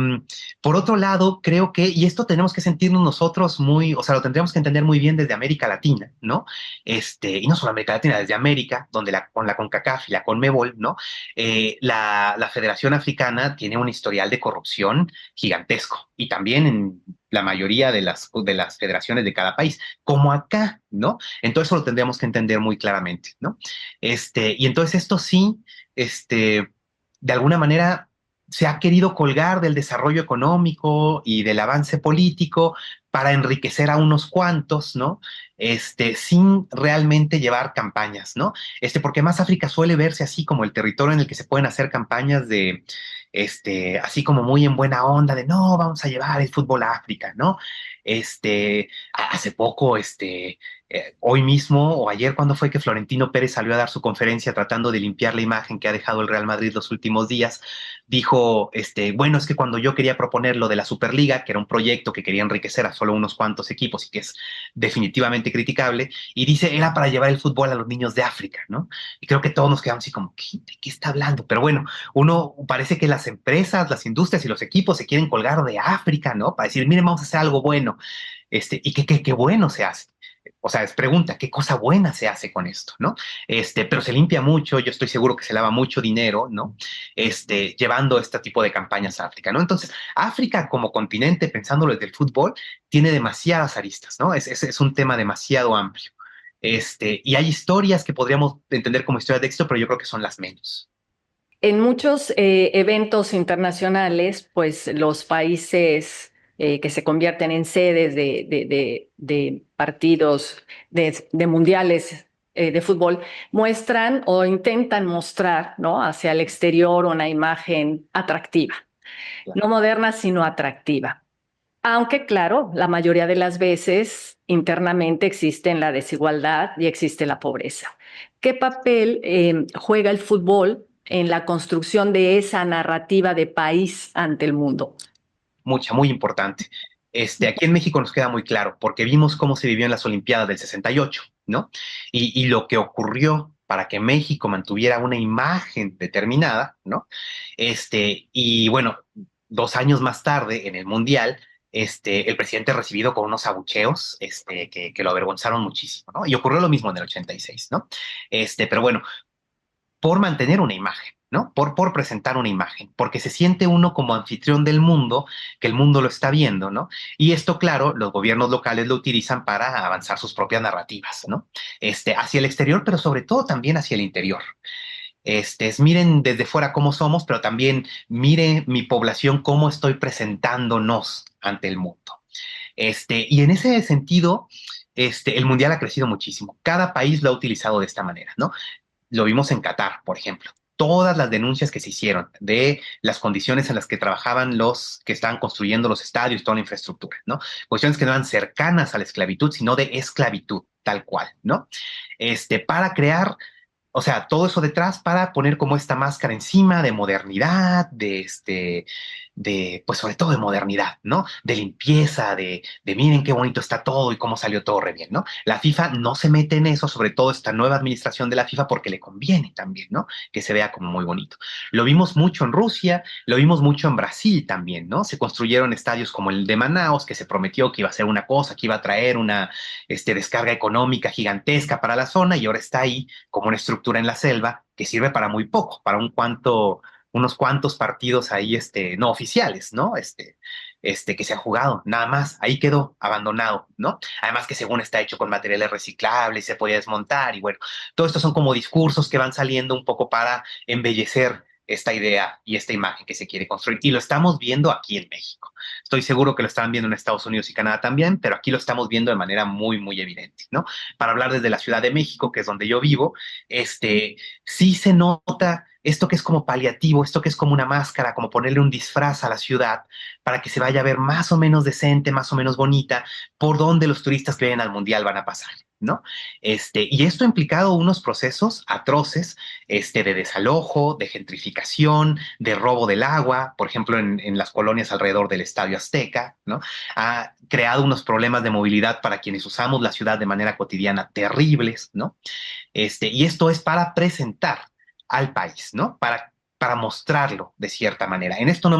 por otro lado, creo que, y esto tenemos que sentirnos nosotros o sea, lo tendríamos que entender muy bien desde América Latina, ¿no? Y no solo América Latina, desde América, donde con la CONCACAF y la CONMEBOL, ¿no? La Federación Africana tiene un historial de corrupción gigantesco y también en la mayoría de las federaciones de cada país, como acá, ¿no? Entonces eso lo tendríamos que entender muy claramente, ¿no? Y entonces esto sí, de alguna manera se ha querido colgar del desarrollo económico y del avance político para enriquecer a unos cuantos, ¿no? Sin realmente llevar campañas, ¿no? Porque más África suele verse así como el territorio en el que se pueden hacer campañas de, así como muy en buena onda, de no, vamos a llevar el fútbol a África, ¿no? Hace poco, hoy mismo o ayer, cuando fue que Florentino Pérez salió a dar su conferencia tratando de limpiar la imagen que ha dejado el Real Madrid los últimos días, dijo, bueno, es que cuando yo quería proponer lo de la Superliga, que era un proyecto que quería enriquecer a solo unos cuantos equipos y que es definitivamente criticable, y dice, era para llevar el fútbol a los niños de África, ¿no? Y creo que todos nos quedamos así como, ¿de qué está hablando? Pero bueno, uno parece que las empresas, las industrias y los equipos se quieren colgar de África, ¿no? Para decir, miren, vamos a hacer algo bueno, y qué bueno se hace. O sea, es pregunta, ¿qué cosa buena se hace con esto, no? Pero se limpia mucho, yo estoy seguro que se lava mucho dinero, ¿no? Llevando este tipo de campañas a África, ¿no? Entonces, África como continente, pensándolo desde el fútbol, tiene demasiadas aristas, ¿no? Es un tema demasiado amplio. Y hay historias que podríamos entender como historias de éxito, pero yo creo que son las menos. En muchos eventos internacionales, pues los países que se convierten en sedes de partidos, de mundiales de fútbol, muestran o intentan mostrar, ¿no?, hacia el exterior una imagen atractiva, no moderna, sino atractiva. Aunque, claro, la mayoría de las veces internamente existe la desigualdad y existe la pobreza. ¿Qué papel juega el fútbol en la construcción de esa narrativa de país ante el mundo? Mucha, muy importante. Aquí en México nos queda muy claro, porque vimos cómo se vivió en las Olimpiadas del 68, ¿no? Y lo que ocurrió para que México mantuviera una imagen determinada, ¿no? Y bueno, 2 años más tarde, en el Mundial, el presidente recibido con unos abucheos, que lo avergonzaron muchísimo, ¿no? Y ocurrió lo mismo en el 86, ¿no? Pero bueno, por mantener una imagen, ¿no? Por presentar una imagen, porque se siente uno como anfitrión del mundo, que el mundo lo está viendo, ¿no? Y esto, claro, los gobiernos locales lo utilizan para avanzar sus propias narrativas, ¿no? Hacia el exterior, pero sobre todo también hacia el interior. Miren desde fuera cómo somos, pero también mire mi población cómo estoy presentándonos ante el mundo. Y en ese sentido, el mundial ha crecido muchísimo. Cada país lo ha utilizado de esta manera, ¿no? Lo vimos en Qatar, por ejemplo. Todas las denuncias que se hicieron de las condiciones en las que trabajaban los que estaban construyendo los estadios, toda la infraestructura, ¿no? Cuestiones que no eran cercanas a la esclavitud, sino de esclavitud, tal cual, ¿no? Para crear, o sea, todo eso detrás para poner como esta máscara encima de modernidad, pues sobre todo de modernidad, ¿no? De limpieza, de miren qué bonito está todo y cómo salió todo re bien, ¿no? La FIFA no se mete en eso, sobre todo esta nueva administración de la FIFA, porque le conviene también, ¿no? Que se vea como muy bonito. Lo vimos mucho en Rusia, lo vimos mucho en Brasil también, ¿no? Se construyeron estadios como el de Manaus, que se prometió que iba a ser una cosa, que iba a traer una descarga económica gigantesca para la zona, y ahora está ahí como una estructura en la selva que sirve para muy poco, para unos cuantos partidos ahí, no oficiales, ¿no? Que se ha jugado, nada más, ahí quedó abandonado, ¿no? Además que según está hecho con materiales reciclables, se podía desmontar, y bueno, todo esto son como discursos que van saliendo un poco para embellecer esta idea y esta imagen que se quiere construir. Y lo estamos viendo aquí en México. Estoy seguro que lo están viendo en Estados Unidos y Canadá también, pero aquí lo estamos viendo de manera muy, muy evidente, ¿no? Para hablar desde la Ciudad de México, que es donde yo vivo, sí se nota esto que es como paliativo, esto que es como una máscara, como ponerle un disfraz a la ciudad para que se vaya a ver más o menos decente, más o menos bonita, por donde los turistas que vayan al Mundial van a pasar, ¿no? Y esto ha implicado unos procesos atroces, de desalojo, de gentrificación, de robo del agua, por ejemplo, en las colonias alrededor del Estadio Azteca, ¿no? Ha creado unos problemas de movilidad para quienes usamos la ciudad de manera cotidiana terribles, ¿no? Y esto es para presentar al país, ¿no? Para mostrarlo de cierta manera. En esto no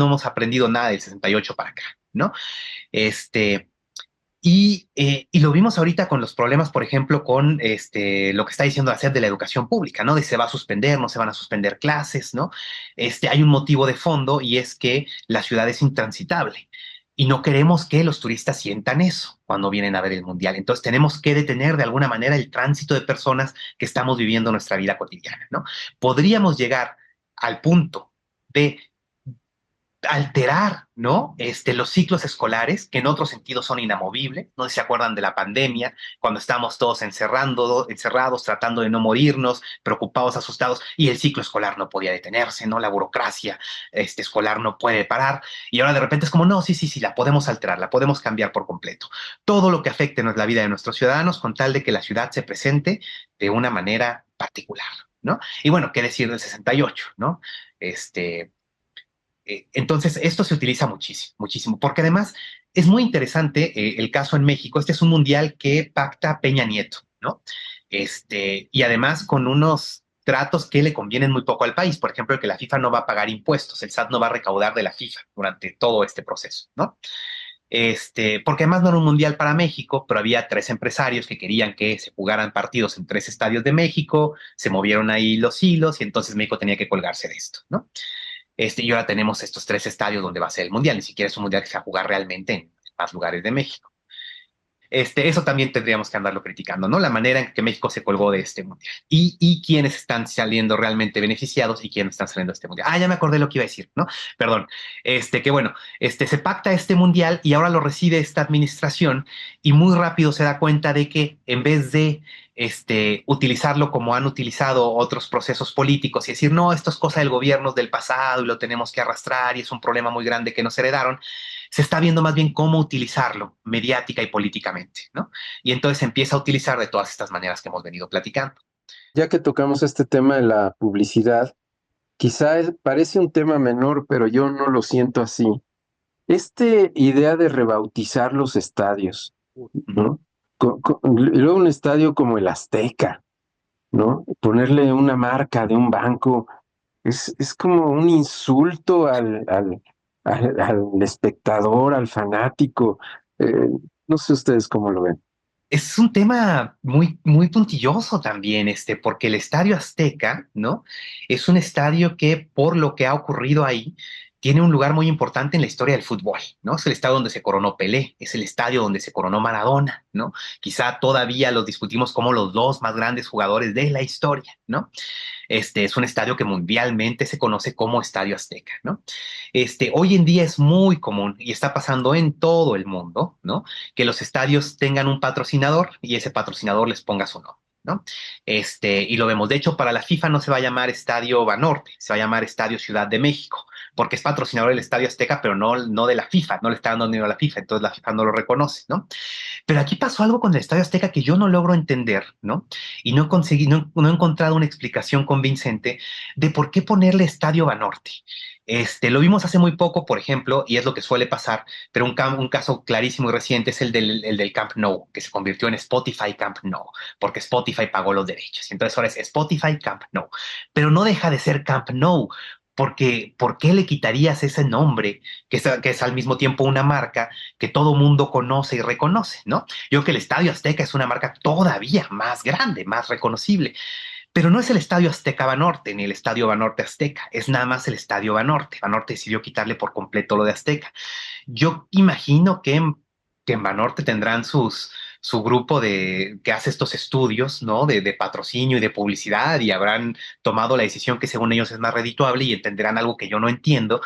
hemos aprendido nada del 68 para acá, ¿no? Y lo vimos ahorita con los problemas, por ejemplo, con lo que está diciendo la SEP de la educación pública, ¿no? De se va a suspender, no se van a suspender clases, ¿no? Hay un motivo de fondo, y es que la ciudad es intransitable. Y no queremos que los turistas sientan eso cuando vienen a ver el Mundial. Entonces tenemos que detener de alguna manera el tránsito de personas que estamos viviendo nuestra vida cotidiana, ¿no? Podríamos llegar al punto de alterar, ¿no? Los ciclos escolares, que en otro sentido son inamovibles. No sé si se acuerdan de la pandemia, cuando estábamos todos encerrados, tratando de no morirnos, preocupados, asustados, y el ciclo escolar no podía detenerse, ¿no? La burocracia escolar no puede parar, y ahora de repente es como, no, sí, la podemos alterar, la podemos cambiar por completo. Todo lo que afecte la vida de nuestros ciudadanos, con tal de que la ciudad se presente de una manera particular, ¿no? Y bueno, ¿qué decir del 68, ¿no? Entonces, esto se utiliza muchísimo, muchísimo, porque además es muy interesante el caso en México. Este es un mundial que pacta Peña Nieto, ¿no? Y además con unos tratos que le convienen muy poco al país. Por ejemplo, que la FIFA no va a pagar impuestos, el SAT no va a recaudar de la FIFA durante todo este proceso, ¿no? Porque además no era un mundial para México, pero había 3 empresarios que querían que se jugaran partidos en 3 estadios de México, se movieron ahí los hilos, y entonces México tenía que colgarse de esto, ¿no? Y ahora tenemos estos 3 estadios donde va a ser el mundial. Ni siquiera es un mundial que se va a jugar realmente en más lugares de México. Eso también tendríamos que andarlo criticando, ¿no? La manera en que México se colgó de este mundial y quiénes están saliendo realmente beneficiados y quiénes están saliendo de este mundial. Ah, ya me acordé lo que iba a decir, ¿no? Perdón. Que bueno, se pacta este mundial y ahora lo recibe esta administración y muy rápido se da cuenta de que en vez de utilizarlo como han utilizado otros procesos políticos y decir, no, esto es cosa del gobierno del pasado y lo tenemos que arrastrar y es un problema muy grande que nos heredaron, se está viendo más bien cómo utilizarlo mediática y políticamente, ¿no? Y entonces se empieza a utilizar de todas estas maneras que hemos venido platicando. Ya que tocamos este tema de la publicidad, parece un tema menor, pero yo no lo siento así. Idea de rebautizar los estadios, ¿no? Y luego un estadio como el Azteca, ¿no? Ponerle una marca de un banco es como un insulto al espectador, al fanático. Eh, no sé ustedes cómo lo ven. Es un tema muy, muy puntilloso también, porque el Estadio Azteca, ¿no? Es un estadio que, por lo que ha ocurrido ahí, tiene un lugar muy importante en la historia del fútbol, ¿no? Es el estadio donde se coronó Pelé, es el estadio donde se coronó Maradona, ¿no? Quizá todavía los discutimos como los dos más grandes jugadores de la historia, ¿no? Es un estadio que mundialmente se conoce como Estadio Azteca, ¿no? Hoy en día es muy común y está pasando en todo el mundo, ¿no? Que los estadios tengan un patrocinador y ese patrocinador les ponga su nombre, ¿no? Y lo vemos. De hecho, para la FIFA no se va a llamar Estadio Banorte, se va a llamar Estadio Ciudad de México, porque es patrocinador del Estadio Azteca, pero no de la FIFA, no le está dando dinero a la FIFA, entonces la FIFA no lo reconoce, ¿no? Pero aquí pasó algo con el Estadio Azteca que yo no logro entender, ¿no? Y no conseguí, no he encontrado una explicación convincente de por qué ponerle Estadio Banorte. Lo vimos hace muy poco, por ejemplo, y es lo que suele pasar, pero un caso clarísimo y reciente es el del Camp Nou, que se convirtió en Spotify Camp Nou, porque Spotify pagó los derechos. Entonces ahora es Spotify Camp Nou, pero no deja de ser Camp Nou, porque ¿por qué le quitarías ese nombre que es al mismo tiempo una marca que todo mundo conoce y reconoce, ¿no? Yo creo que el Estadio Azteca es una marca todavía más grande, más reconocible. Pero no es el Estadio Azteca Banorte ni el Estadio Banorte Azteca, es nada más el Estadio Banorte. Banorte decidió quitarle por completo lo de Azteca. Yo imagino que en Banorte tendrán su grupo que hace estos estudios, ¿no? De patrocinio y de publicidad y habrán tomado la decisión que según ellos es más redituable y entenderán algo que yo no entiendo,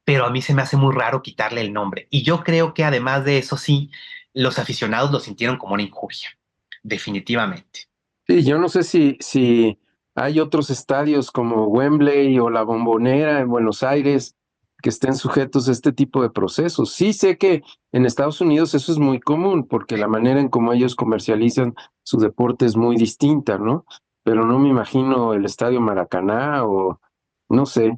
pero a mí se me hace muy raro quitarle el nombre. Y yo creo que además de eso, sí, los aficionados lo sintieron como una injuria, definitivamente. Sí, yo no sé si hay otros estadios como Wembley o la Bombonera en Buenos Aires que estén sujetos a este tipo de procesos. Sí sé que en Estados Unidos eso es muy común porque la manera en cómo ellos comercializan su deporte es muy distinta, ¿no? Pero no me imagino el Estadio Maracaná o no sé,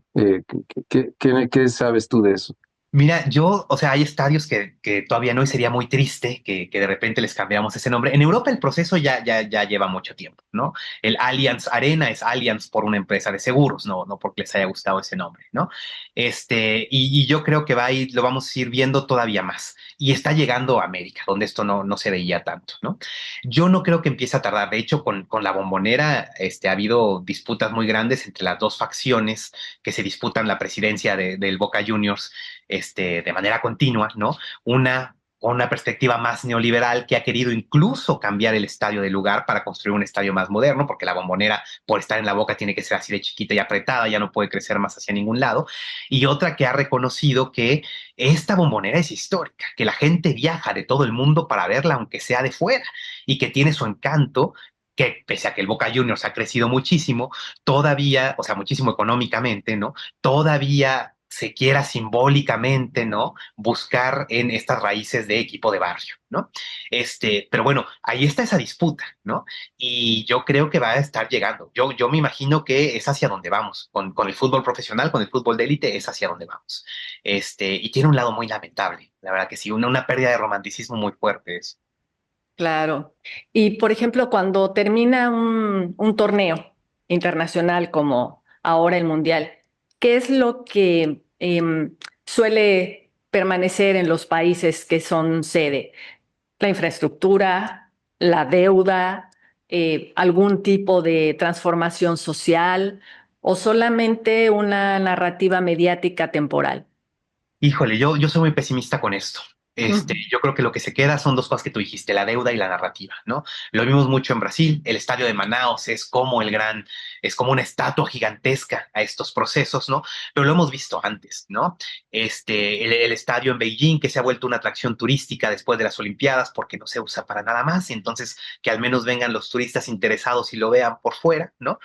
¿qué sabes tú de eso? Mira, o sea, hay estadios que todavía no y sería muy triste que de repente les cambiamos ese nombre. En Europa el proceso ya lleva mucho tiempo, ¿no? El Allianz Arena es Allianz por una empresa de seguros, no porque les haya gustado ese nombre, ¿no? Y yo creo que lo vamos a ir viendo todavía más. Y está llegando a América, donde esto no se veía tanto, ¿no? Yo no creo que empiece a tardar. De hecho, con la Bombonera, ha habido disputas muy grandes entre las dos facciones que se disputan la presidencia del Boca Juniors de manera continua, ¿no? Una con una perspectiva más neoliberal que ha querido incluso cambiar el estadio de lugar para construir un estadio más moderno, porque la Bombonera, por estar en la Boca, tiene que ser así de chiquita y apretada, ya no puede crecer más hacia ningún lado. Y otra que ha reconocido que esta Bombonera es histórica, que la gente viaja de todo el mundo para verla, aunque sea de fuera, y que tiene su encanto, que pese a que el Boca Juniors ha crecido muchísimo, todavía, o sea, muchísimo económicamente, ¿no? Todavía se quiera simbólicamente, ¿no? Buscar en estas raíces de equipo de barrio, ¿no? Pero bueno, ahí está esa disputa, ¿no? Y yo creo que va a estar llegando. Yo me imagino que es hacia donde vamos. Con el fútbol profesional, con el fútbol de élite, es hacia donde vamos. Y tiene un lado muy lamentable, la verdad que sí, una pérdida de romanticismo muy fuerte es. Claro. Y por ejemplo, cuando termina un torneo internacional como ahora el Mundial, ¿qué es lo que suele permanecer en los países que son sede? ¿La infraestructura, la deuda, algún tipo de transformación social o solamente una narrativa mediática temporal? Híjole, yo soy muy pesimista con esto. Yo creo que lo que se queda son dos cosas que tú dijiste, la deuda y la narrativa, ¿no? Lo vimos mucho en Brasil, el estadio de Manaus es como una estatua gigantesca a estos procesos, ¿no? Pero lo hemos visto antes, ¿no? El estadio en Beijing, que se ha vuelto una atracción turística después de las Olimpiadas porque no se usa para nada más, entonces que al menos vengan los turistas interesados y lo vean por fuera, ¿no?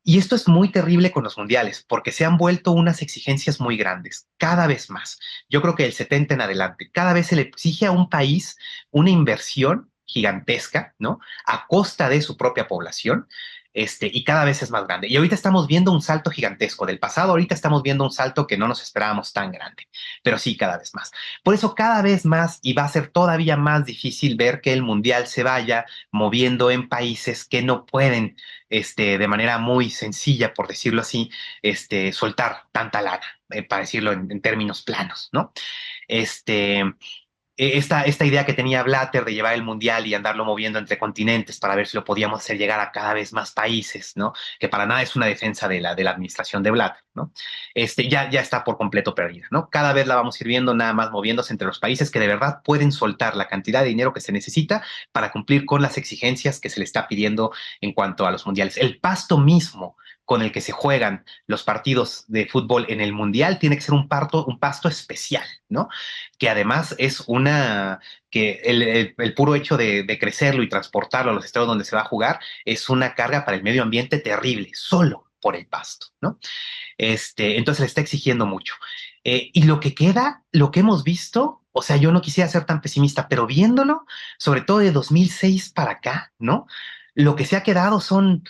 Y esto es muy terrible con los mundiales, porque se han vuelto unas exigencias muy grandes, cada vez más. Yo creo que el 70 en adelante, cada vez se le exige a un país una inversión gigantesca, ¿no? A costa de su propia población, y cada vez es más grande. Y ahorita estamos viendo un salto gigantesco del pasado, ahorita estamos viendo un salto que no nos esperábamos tan grande, pero sí cada vez más. Por eso cada vez más, y va a ser todavía más difícil ver que el mundial se vaya moviendo en países que no pueden, de manera muy sencilla, por decirlo así, soltar tanta lana, para decirlo en términos planos, ¿no? Este, esta idea que tenía Blatter de llevar el mundial y andarlo moviendo entre continentes para ver si lo podíamos hacer llegar a cada vez más países, ¿no? Que para nada es una defensa de la administración de Blatter, ¿no? Ya está por completo perdida, ¿no? Cada vez la vamos a ir viendo nada más moviéndose entre los países que de verdad pueden soltar la cantidad de dinero que se necesita para cumplir con las exigencias que se le está pidiendo en cuanto a los mundiales. El pasto mismo con el que se juegan los partidos de fútbol en el mundial tiene que ser un pasto especial, ¿no? Que además es que el puro hecho de crecerlo y transportarlo a los estados donde se va a jugar es una carga para el medio ambiente terrible, solo por el pasto, ¿no? Entonces le está exigiendo mucho. Y lo que queda, lo que hemos visto, o sea, yo no quisiera ser tan pesimista, pero viéndolo, sobre todo de 2006 para acá, ¿no? Lo que se ha quedado son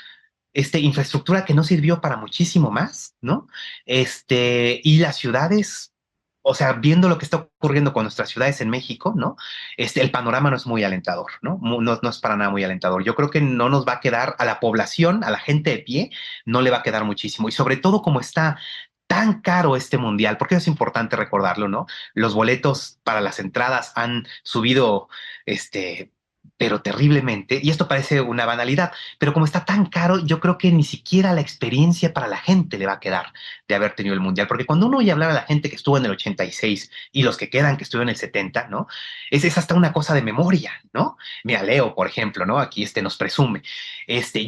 infraestructura que no sirvió para muchísimo más, ¿no? Y las ciudades, o sea, viendo lo que está ocurriendo con nuestras ciudades en México, ¿no? El panorama no es muy alentador, ¿no? No es para nada muy alentador. Yo creo que no nos va a quedar a la población, a la gente de pie, no le va a quedar muchísimo. Y sobre todo como está tan caro este mundial, porque es importante recordarlo, ¿no? Los boletos para las entradas han subido, pero terriblemente, y esto parece una banalidad, pero como está tan caro, yo creo que ni siquiera la experiencia para la gente le va a quedar de haber tenido el mundial, porque cuando uno oye hablar a la gente que estuvo en el 86 y los que quedan que estuvieron en el 70, ¿no? Es hasta una cosa de memoria, ¿no? Mira, Leo, por ejemplo, ¿no? Aquí nos presume.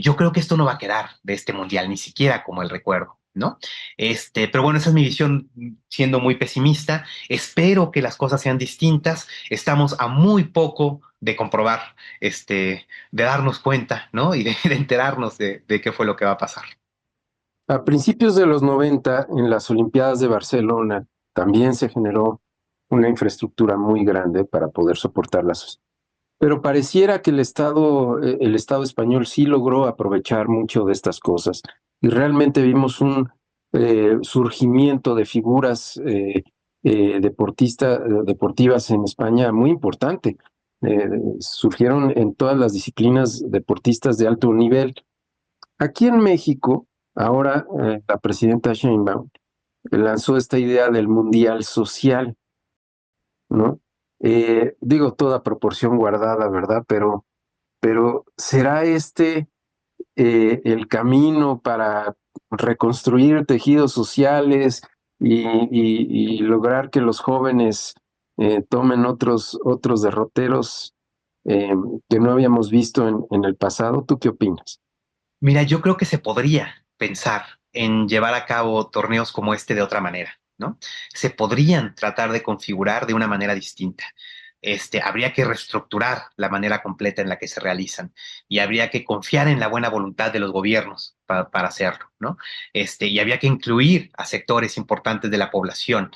Yo creo que esto no va a quedar de este mundial, ni siquiera como el recuerdo, ¿no? Pero bueno, esa es mi visión, siendo muy pesimista. Espero que las cosas sean distintas. Estamos a muy poco de comprobar, de darnos cuenta, ¿no? Y de enterarnos de qué fue lo que va a pasar. A principios de los 90, en las Olimpiadas de Barcelona, también se generó una infraestructura muy grande para poder soportarlas. Pero pareciera que el Estado español sí logró aprovechar mucho de estas cosas. Y realmente vimos un surgimiento de figuras deportivas en España muy importante. Surgieron en todas las disciplinas deportistas de alto nivel. Aquí en México, ahora la presidenta Sheinbaum lanzó esta idea del Mundial Social, ¿no? Digo, toda proporción guardada, ¿verdad? Pero ¿será el camino para reconstruir tejidos sociales y lograr que los jóvenes tomen otros derroteros que no habíamos visto en el pasado? ¿Tú qué opinas? Mira, yo creo que se podría pensar en llevar a cabo torneos como este de otra manera, ¿no? Se podrían tratar de configurar de una manera distinta. Habría que reestructurar la manera completa en la que se realizan y habría que confiar en la buena voluntad de los gobiernos para hacerlo, ¿no? Y habría que incluir a sectores importantes de la población,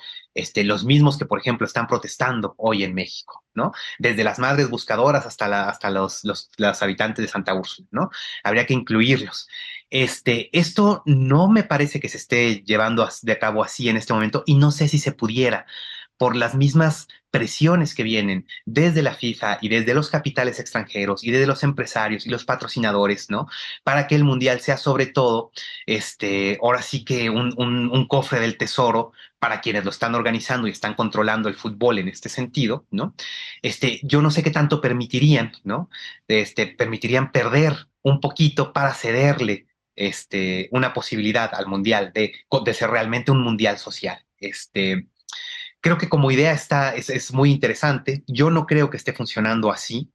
los mismos que, por ejemplo, están protestando hoy en México, ¿no? Desde las madres buscadoras hasta los habitantes de Santa Úrsula, ¿no? Habría que incluirlos. Esto no me parece que se esté llevando de cabo así en este momento y no sé si se pudiera por las mismas presiones que vienen desde la FIFA y desde los capitales extranjeros y desde los empresarios y los patrocinadores, ¿no? Para que el mundial sea sobre todo, ahora sí que un cofre del tesoro para quienes lo están organizando y están controlando el fútbol en este sentido, ¿no? Yo no sé qué tanto permitirían, ¿no? Permitirían perder un poquito para cederle una posibilidad al mundial de ser realmente un mundial social. Creo que como idea es muy interesante. Yo no creo que esté funcionando así.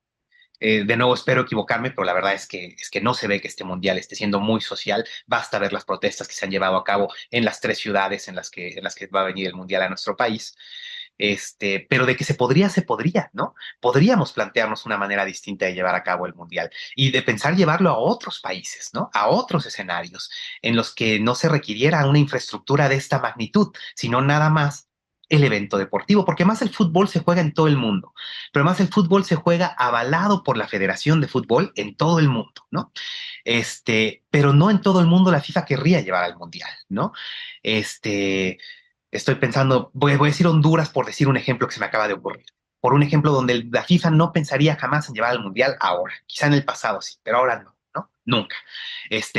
De nuevo, espero equivocarme, pero la verdad es que no se ve que este mundial esté siendo muy social. Basta ver las protestas que se han llevado a cabo en las 3 ciudades en las que va a venir el mundial a nuestro país. Pero de que se podría, ¿no? Podríamos plantearnos una manera distinta de llevar a cabo el mundial y de pensar llevarlo a otros países, ¿no? A otros escenarios en los que no se requiriera una infraestructura de esta magnitud, sino nada más el evento deportivo, porque más el fútbol se juega en todo el mundo, pero más el fútbol se juega avalado por la Federación de Fútbol en todo el mundo, ¿no? Pero no en todo el mundo la FIFA querría llevar al mundial, ¿no? Estoy pensando, voy a decir Honduras por decir un ejemplo que se me acaba de ocurrir. Por un ejemplo donde la FIFA no pensaría jamás en llevar al mundial ahora, quizá en el pasado sí, pero ahora no, ¿no? Nunca.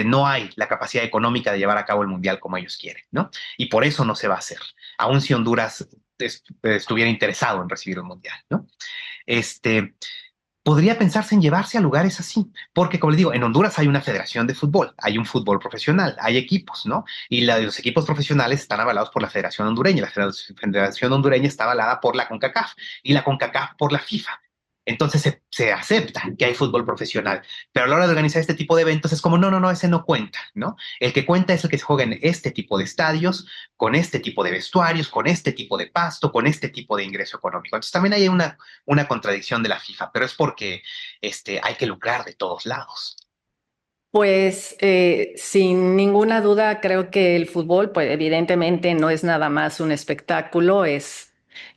No hay la capacidad económica de llevar a cabo el mundial como ellos quieren, ¿no? Y por eso no se va a hacer, aun si Honduras estuviera interesado en recibir un mundial, ¿no? Podría pensarse en llevarse a lugares así, porque como les digo, en Honduras hay una federación de fútbol, hay un fútbol profesional, hay equipos, ¿no? Y los equipos profesionales están avalados por la Federación Hondureña, la Federación Hondureña está avalada por la CONCACAF y la CONCACAF por la FIFA. Entonces se acepta que hay fútbol profesional, pero a la hora de organizar este tipo de eventos es como, no, ese no cuenta, ¿no? El que cuenta es el que se juega en este tipo de estadios, con este tipo de vestuarios, con este tipo de pasto, con este tipo de ingreso económico. Entonces también hay una contradicción de la FIFA, pero es porque hay que lucrar de todos lados. Pues sin ninguna duda creo que el fútbol, pues evidentemente no es nada más un espectáculo, es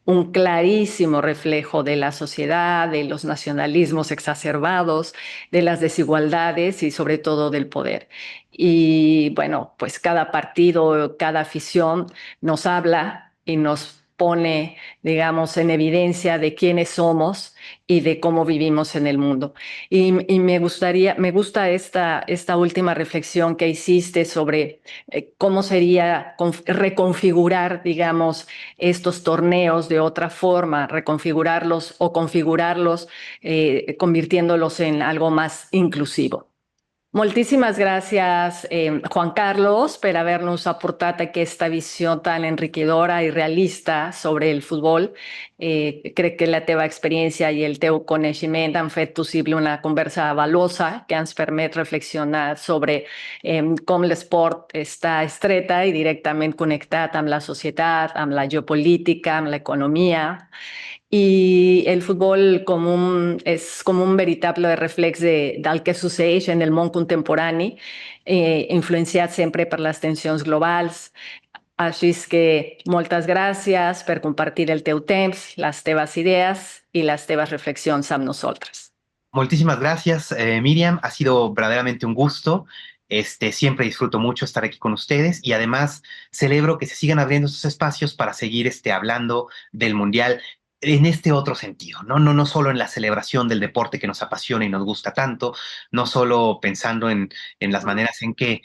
un clarísimo reflejo de la sociedad, de los nacionalismos exacerbados, de las desigualdades y sobre todo del poder. Y bueno, pues cada partido, cada afición nos habla y nos pone, digamos, en evidencia de quiénes somos y de cómo vivimos en el mundo. Y me gusta esta última reflexión que hiciste sobre cómo sería reconfigurar, digamos, estos torneos de otra forma, reconfigurarlos o configurarlos, convirtiéndolos en algo más inclusivo. Moltíssimes gràcies, Juan Carlos, per haver-nos aportat aquesta visió tan enriquidora i realista sobre el futbol. Crec que la teva experiència i el teu coneixement han fet possible una conversa valuosa que ens permet reflexionar sobre com l'esport està estreta i directament connectat amb la societat, amb la geopolítica, amb l'economia. I el futbol és com un veritable reflex del que succeeix en el món contemporani, influenciat sempre per les tensions globals. Així és que moltes gràcies per compartir el teu temps, les teves idees i les teves reflexions amb nosaltres. Muchísimas gracias, Miriam. Ha sido verdaderamente un gusto. Siempre disfruto mucho estar aquí con ustedes y además celebro que se sigan abriendo estos espacios para seguir hablando del Mundial en este otro sentido, ¿no? No solo en la celebración del deporte que nos apasiona y nos gusta tanto, no solo pensando en las maneras en que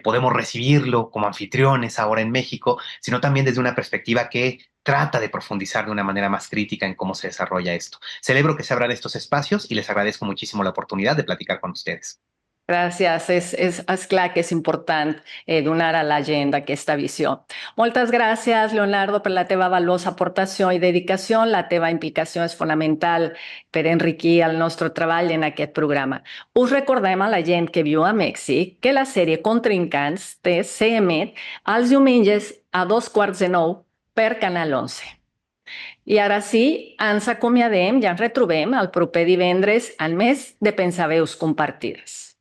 podemos recibirlo como anfitriones ahora en México, sino también desde una perspectiva que trata de profundizar de una manera más crítica en cómo se desarrolla esto. Celebro que se abran estos espacios y les agradezco muchísimo la oportunidad de platicar con ustedes. Gràcies, és clar que és important donar a la gent aquesta visió. Moltes gràcies, Leonardo, per la teva valuosa aportació i dedicació. La teva implicació és fonamental per enriquir el nostre treball en aquest programa. Us recordem a la gent que viu a Mèxic que la sèrie Contrincants s'emet els diumenges a 8:15 per Canal 11. I ara sí, ens acomiadem i ens retrobem el proper divendres al mes de Pensaveus Compartides.